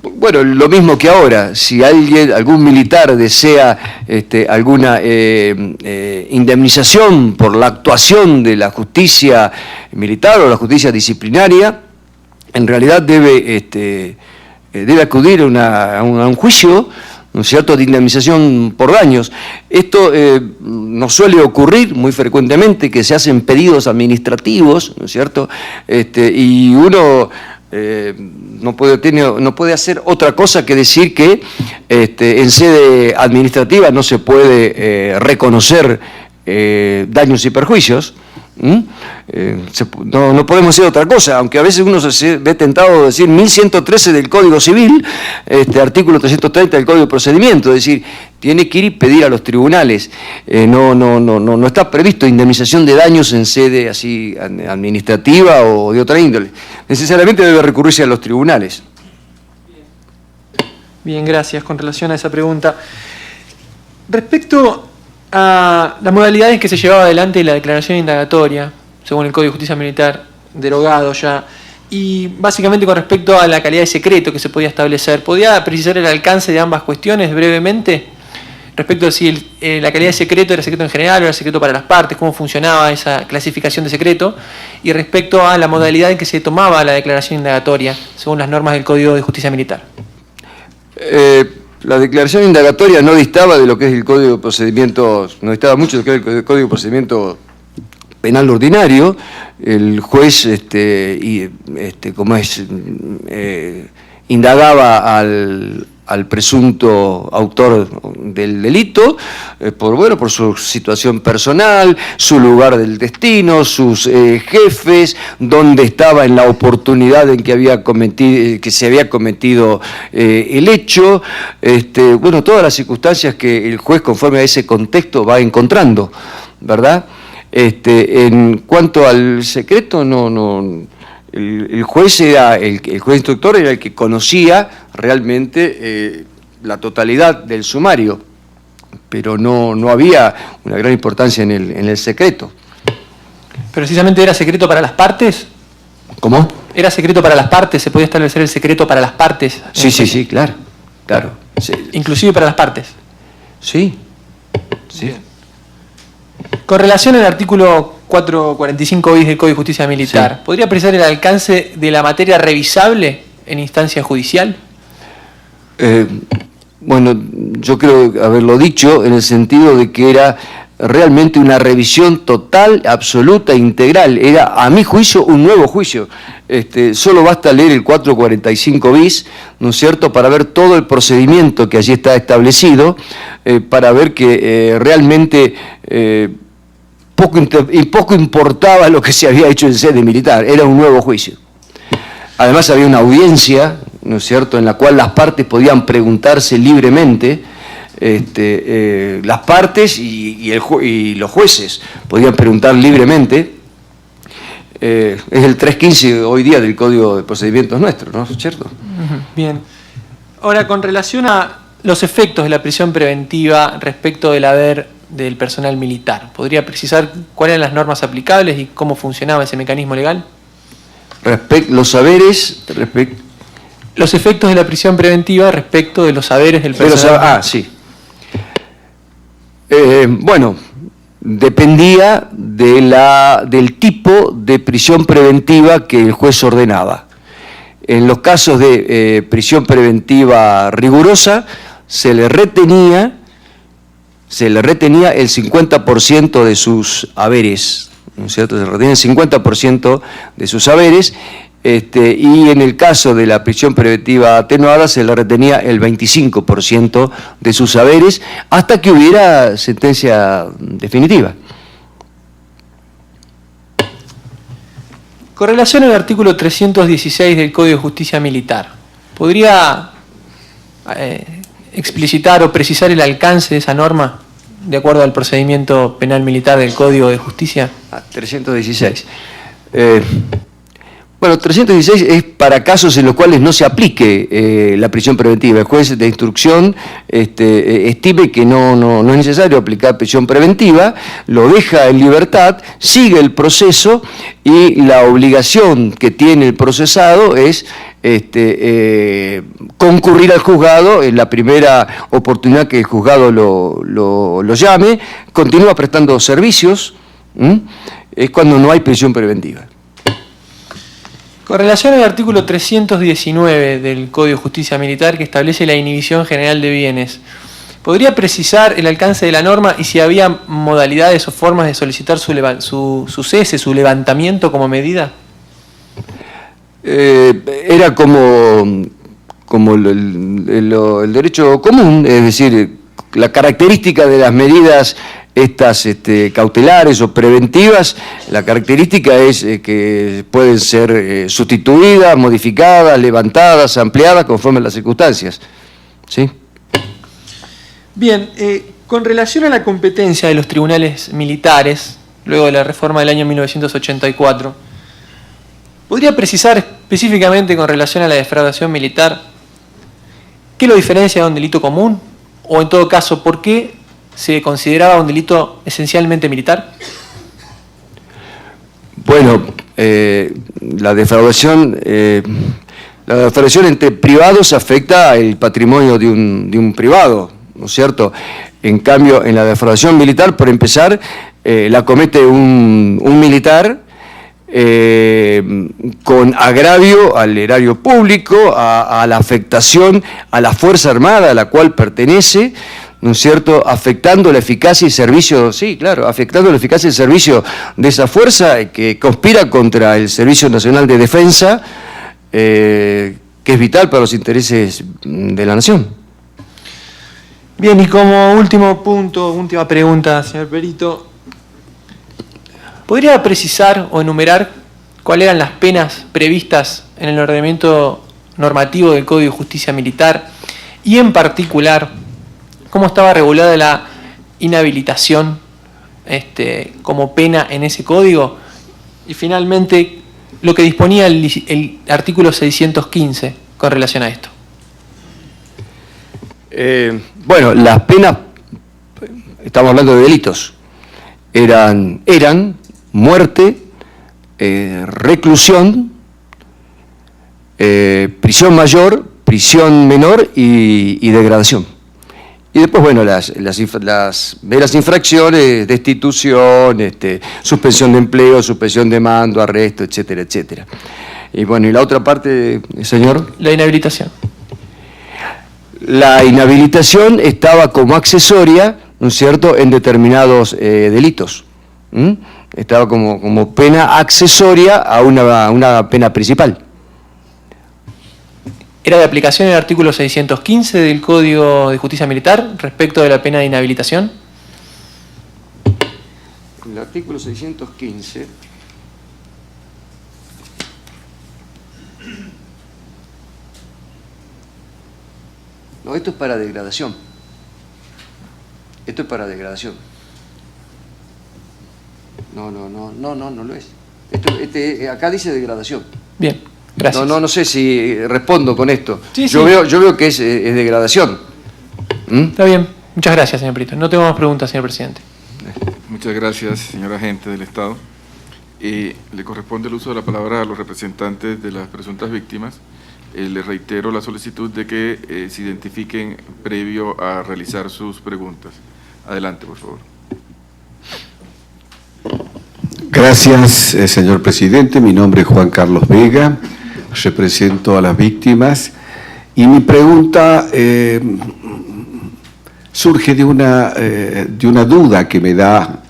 Bueno, lo mismo que ahora, si algún militar desea alguna indemnización por la actuación de la justicia militar o la justicia disciplinaria, en realidad debe acudir a un juicio, ¿no es cierto?, de indemnización por daños. Esto nos suele ocurrir muy frecuentemente, que se hacen pedidos administrativos, ¿no es cierto?, y uno no puede hacer otra cosa que decir que en sede administrativa no se puede reconocer daños y perjuicios. No podemos hacer otra cosa, aunque a veces uno se ve tentado de decir 1113 del Código Civil, artículo 330 del Código de Procedimiento, es decir, tiene que ir y pedir a los tribunales. No está previsto indemnización de daños en sede así administrativa o de otra índole. Necesariamente debe recurrirse a los tribunales. Bien, gracias. Con relación a esa pregunta, respecto a las modalidades que se llevaba adelante la declaración indagatoria, según el Código de Justicia Militar, derogado ya, y básicamente con respecto a la calidad de secreto que se podía establecer, ¿podía precisar el alcance de ambas cuestiones brevemente? Respecto a si la calidad de secreto era secreto en general o era secreto para las partes, cómo funcionaba esa clasificación de secreto, y respecto a la modalidad en que se tomaba la declaración indagatoria, según las normas del Código de Justicia Militar. La declaración indagatoria no distaba de lo que es el Código de Procedimientos, no distaba mucho de lo que es el Código de Procedimiento Penal Ordinario. El juez, indagaba al presunto autor del delito por su situación personal, su lugar del destino, sus jefes, dónde estaba en la oportunidad en que se había cometido el hecho, todas las circunstancias que el juez, conforme a ese contexto, va encontrando, ¿verdad? En cuanto al secreto, el juez instructor era el que conocía realmente la totalidad del sumario, pero no había una gran importancia en el secreto. ¿Precisamente era secreto para las partes? ¿Cómo? ¿Era secreto para las partes? ¿Se podía establecer el secreto para las partes? Sí, claro. Sí. ¿Inclusive para las partes? Sí. Con relación al artículo 445 bis del Código de Justicia Militar, sí, ¿podría precisar el alcance de la materia revisable en instancia judicial? Yo creo haberlo dicho en el sentido de que era realmente una revisión total, absoluta, integral. Era, a mi juicio, un nuevo juicio. Solo basta leer el 445 bis, ¿no es cierto?, para ver todo el procedimiento que allí está establecido, para ver que realmente poco importaba lo que se había hecho en sede militar. Era un nuevo juicio. Además había una audiencia, ¿no es cierto?, en la cual las partes podían preguntarse libremente, las partes y los jueces podían preguntar libremente. Es el 315 hoy día del Código de Procedimientos nuestro, ¿no es cierto? Bien. Ahora, con relación a los efectos de la prisión preventiva respecto del haber del personal militar, ¿podría precisar cuáles eran las normas aplicables y cómo funcionaba ese mecanismo legal? Los saberes... Los efectos de la prisión preventiva respecto de los saberes del personal. Sí. dependía del tipo de prisión preventiva que el juez ordenaba. En los casos de prisión preventiva rigurosa se le retenía el 50% de sus haberes, ¿no es cierto? Se retenía el 50% de sus haberes, y en el caso de la prisión preventiva atenuada se le retenía el 25% de sus haberes hasta que hubiera sentencia definitiva. Con relación al artículo 316 del Código de Justicia Militar, ¿podría explicitar o precisar el alcance de esa norma de acuerdo al procedimiento penal militar del Código de Justicia? 316. Bueno, 316 es para casos en los cuales no se aplique la prisión preventiva. El juez de instrucción estime que no es necesario aplicar prisión preventiva, lo deja en libertad, sigue el proceso y la obligación que tiene el procesado es concurrir al juzgado en la primera oportunidad que el juzgado lo llame, continúa prestando servicios, es cuando no hay prisión preventiva. Con relación al artículo 319 del Código de Justicia Militar, que establece la inhibición general de bienes, ¿podría precisar el alcance de la norma y si había modalidades o formas de solicitar su cese, su levantamiento como medida? Era como el derecho común, es decir, la característica de las medidas estas cautelares o preventivas, la característica es que pueden ser sustituidas, modificadas, levantadas, ampliadas conforme a las circunstancias. ¿Sí? Bien, con relación a la competencia de los tribunales militares, luego de la reforma del año 1984, ¿podría precisar específicamente con relación a la defraudación militar qué lo diferencia de un delito común? O en todo caso, ¿por qué se consideraba un delito esencialmente militar? Bueno, la defraudación entre privados afecta el patrimonio de un privado, ¿no es cierto? En cambio, en la defraudación militar, por empezar, la comete un militar con agravio al erario público, a la afectación a la Fuerza Armada a la cual pertenece, ¿no es cierto?, afectando la eficacia y servicio, sí, claro, afectando la eficacia y servicio de esa fuerza que conspira contra el Servicio Nacional de Defensa, que es vital para los intereses de la nación. Bien, y como último punto, última pregunta, señor Perito, ¿podría precisar o enumerar cuáles eran las penas previstas en el ordenamiento normativo del Código de Justicia Militar y en particular cómo estaba regulada la inhabilitación como pena en ese código? Y finalmente, lo que disponía el artículo 615 con relación a esto. Bueno, las penas, estamos hablando de delitos, eran muerte, reclusión, prisión mayor, prisión menor y degradación. Y después, bueno, las veras infracciones, destitución, suspensión de empleo, suspensión de mando, arresto, etcétera, etcétera. Y bueno, y la otra parte, señor. La inhabilitación. La inhabilitación estaba como accesoria, ¿no es cierto?, en determinados delitos. Estaba como pena accesoria a una pena principal. ¿Era de aplicación el artículo 615 del Código de Justicia Militar respecto de la pena de inhabilitación? El artículo 615... No, esto es para degradación. Esto es para degradación. No lo es. Acá dice degradación. Bien, gracias. No sé si respondo con esto. Sí, yo veo que es degradación. Está bien. Muchas gracias, señor Perito. No tengo más preguntas, señor presidente. Muchas gracias, señor agente del Estado. Le corresponde el uso de la palabra a los representantes de las presuntas víctimas. Le reitero la solicitud de que se identifiquen previo a realizar sus preguntas. Adelante, por favor. Gracias, señor presidente. Mi nombre es Juan Carlos Vega, represento a las víctimas y mi pregunta surge de una duda que me da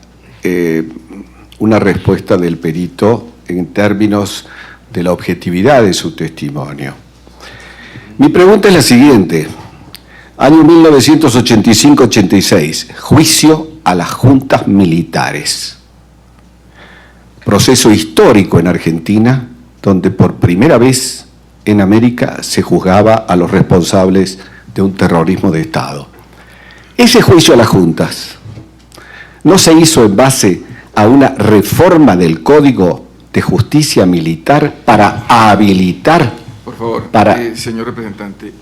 una respuesta del perito en términos de la objetividad de su testimonio. Mi pregunta es la siguiente. Año 1985-86, juicio a las juntas militares. Proceso histórico en Argentina, donde por primera vez en América se juzgaba a los responsables de un terrorismo de Estado. Ese juicio a las juntas no se hizo en base a una reforma del Código de Justicia Militar para habilitar... Por favor, señor representante,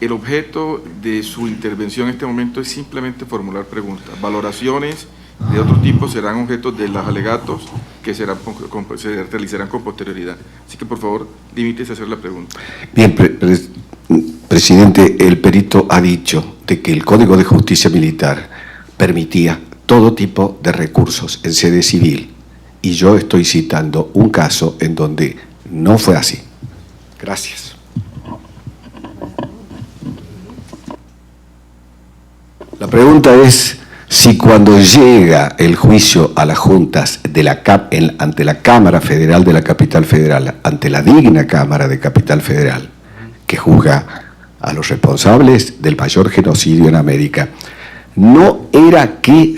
el objeto de su intervención en este momento es simplemente formular preguntas. Valoraciones de otro tipo serán objetos de los alegatos que se realizarán con posterioridad. Así que, por favor, limítese a hacer la pregunta. Bien, presidente, el perito ha dicho de que el Código de Justicia Militar permitía todo tipo de recursos en sede civil, y yo estoy citando un caso en donde no fue así. Gracias. La pregunta es si cuando llega el juicio a las juntas de ante la Cámara Federal de la Capital Federal, ante la digna Cámara de Capital Federal, que juzga a los responsables del mayor genocidio en América, ¿no era que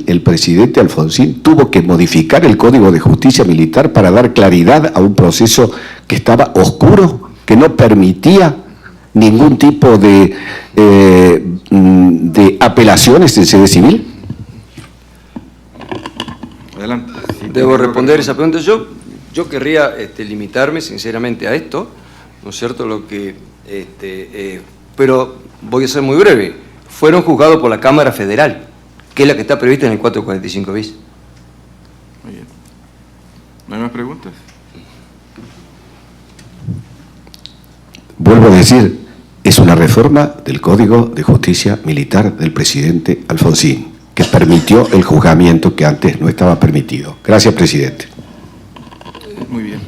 el presidente Alfonsín tuvo que modificar el Código de Justicia Militar para dar claridad a un proceso que estaba oscuro, que no permitía ningún tipo de apelaciones en sede civil? Adelante. Debo responder esa pregunta. Yo querría limitarme sinceramente a esto, ¿no es cierto? Pero voy a ser muy breve. Fueron juzgados por la Cámara Federal, que es la que está prevista en el 445 bis. Muy bien. ¿No hay más preguntas? Vuelvo a decir, es una reforma del Código de Justicia Militar del presidente Alfonsín, que permitió el juzgamiento que antes no estaba permitido. Gracias, presidente. Muy bien.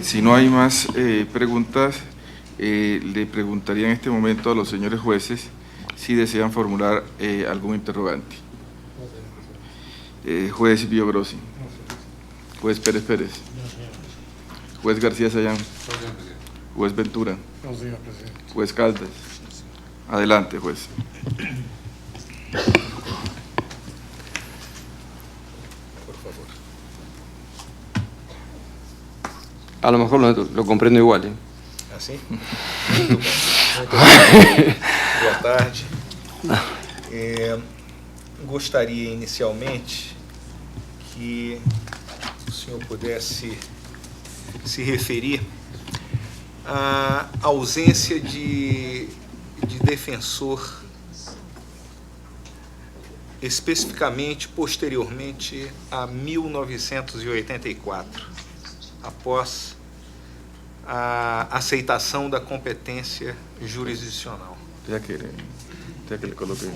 Si no hay más preguntas, le preguntaría en este momento a los señores jueces si desean formular algún interrogante. Juez Pío Grossi. Juez Pérez Pérez. Juez García Sayán. Juez Ventura. Juez Caldas. Adelante, juez. Por favor. A lo mejor lo comprendo igual. Assim? Boa tarde. Gostaria inicialmente que o senhor pudesse se referir à ausência de defensor, especificamente posteriormente a 1984, após a aceitação da competência jurisdicional. Ya que le coloque.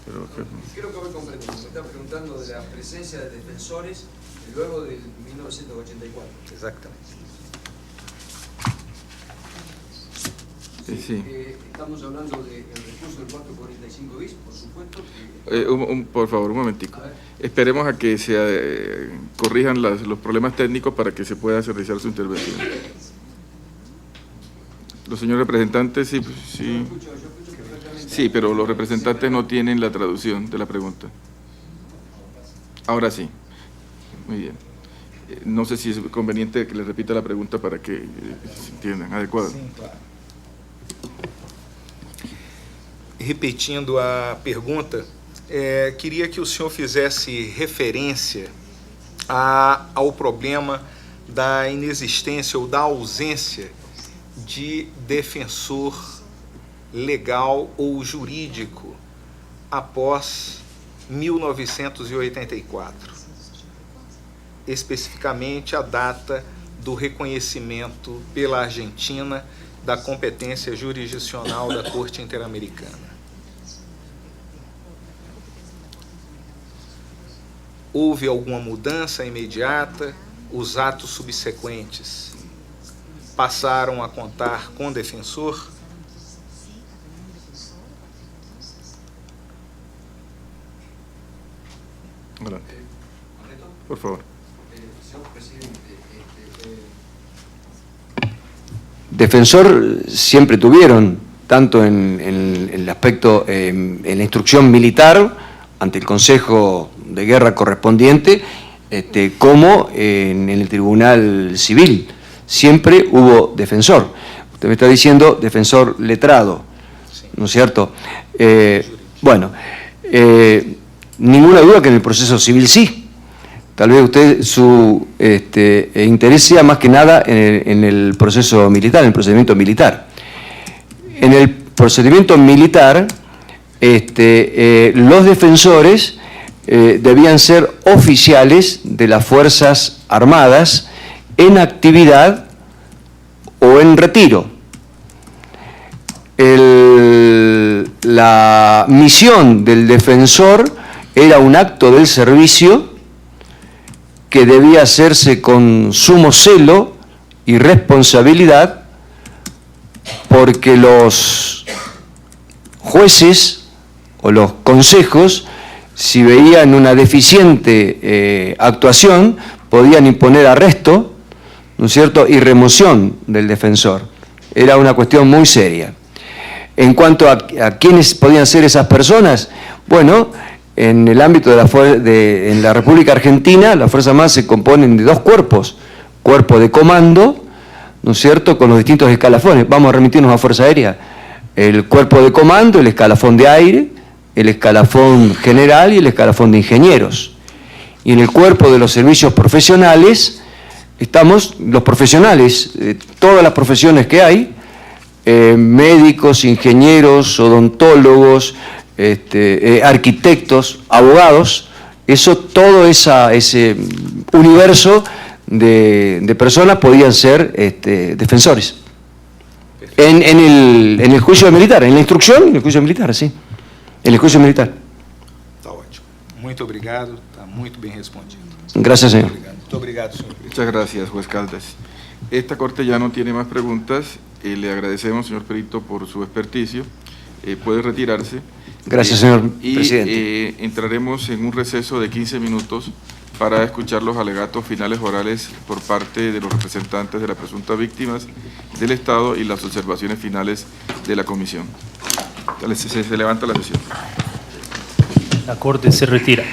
Pero, Creo que me comprendo. Me está preguntando de la presencia de defensores luego de 1984. Exactamente. sí. Estamos hablando del recurso del 445 bis, por supuesto. Por favor, un momentico. Esperemos a que se corrijan los problemas técnicos para que se pueda realizar su intervención. Los señores representantes, sí. Sí, pero los representantes no tienen la traducción de la pregunta. Ahora sí. Muy bien. No sé si es conveniente que les repita la pregunta para que se entiendan. Adecuado. Sim, claro. Repetindo a pergunta, queria que o senhor fizesse referência ao problema da inexistência ou da ausência de defensor legal ou jurídico após 1984, especificamente a data do reconhecimento pela Argentina da competência jurisdicional da Corte Interamericana. houve alguma mudança imediata, os atos subsequentes passaram a contar com defensor? Adelante. Por favor. Defensor siempre tuvieron, tanto en el aspecto, en la instrucción militar, ante el Consejo de Guerra correspondiente, como en el Tribunal Civil. Siempre hubo defensor. Usted me está diciendo defensor letrado, ¿no es cierto? Ninguna duda que en el proceso civil sí. Tal vez usted su interés sea más que nada en el proceso militar, en el procedimiento militar. En el procedimiento militar, los defensores debían ser oficiales de las Fuerzas Armadas en actividad o en retiro. La misión del defensor era un acto del servicio que debía hacerse con sumo celo y responsabilidad, porque los jueces o los consejos, si veían una deficiente actuación, podían imponer arresto, ¿no es cierto?, y remoción del defensor. Era una cuestión muy seria. En cuanto a quiénes podían ser esas personas, bueno, en el ámbito en la República Argentina, las Fuerzas Armadas se componen de dos cuerpos: cuerpo de comando, ¿no es cierto?, con los distintos escalafones. Vamos a remitirnos a Fuerza Aérea. El cuerpo de comando, el escalafón de aire, el escalafón general y el escalafón de ingenieros. Y en el cuerpo de los servicios profesionales estamos los profesionales, todas las profesiones que hay, médicos, ingenieros, odontólogos, arquitectos, abogados. Todo ese universo de personas podían ser defensores. En el juicio militar, en la instrucción, en el juicio militar, sí. En el juicio militar. Está ótimo. Muito obrigado, está muy bien respondido. Gracias, señor. Muito obrigado, señor. Muchas gracias, juez Caldas. Esta corte ya no tiene más preguntas. Le agradecemos, señor perito, por su experticio. Puede retirarse. Gracias, señor presidente. Y entraremos en un receso de 15 minutos para escuchar los alegatos finales orales por parte de los representantes de las presuntas víctimas del Estado y las observaciones finales de la comisión. Se levanta la sesión. La corte se retira.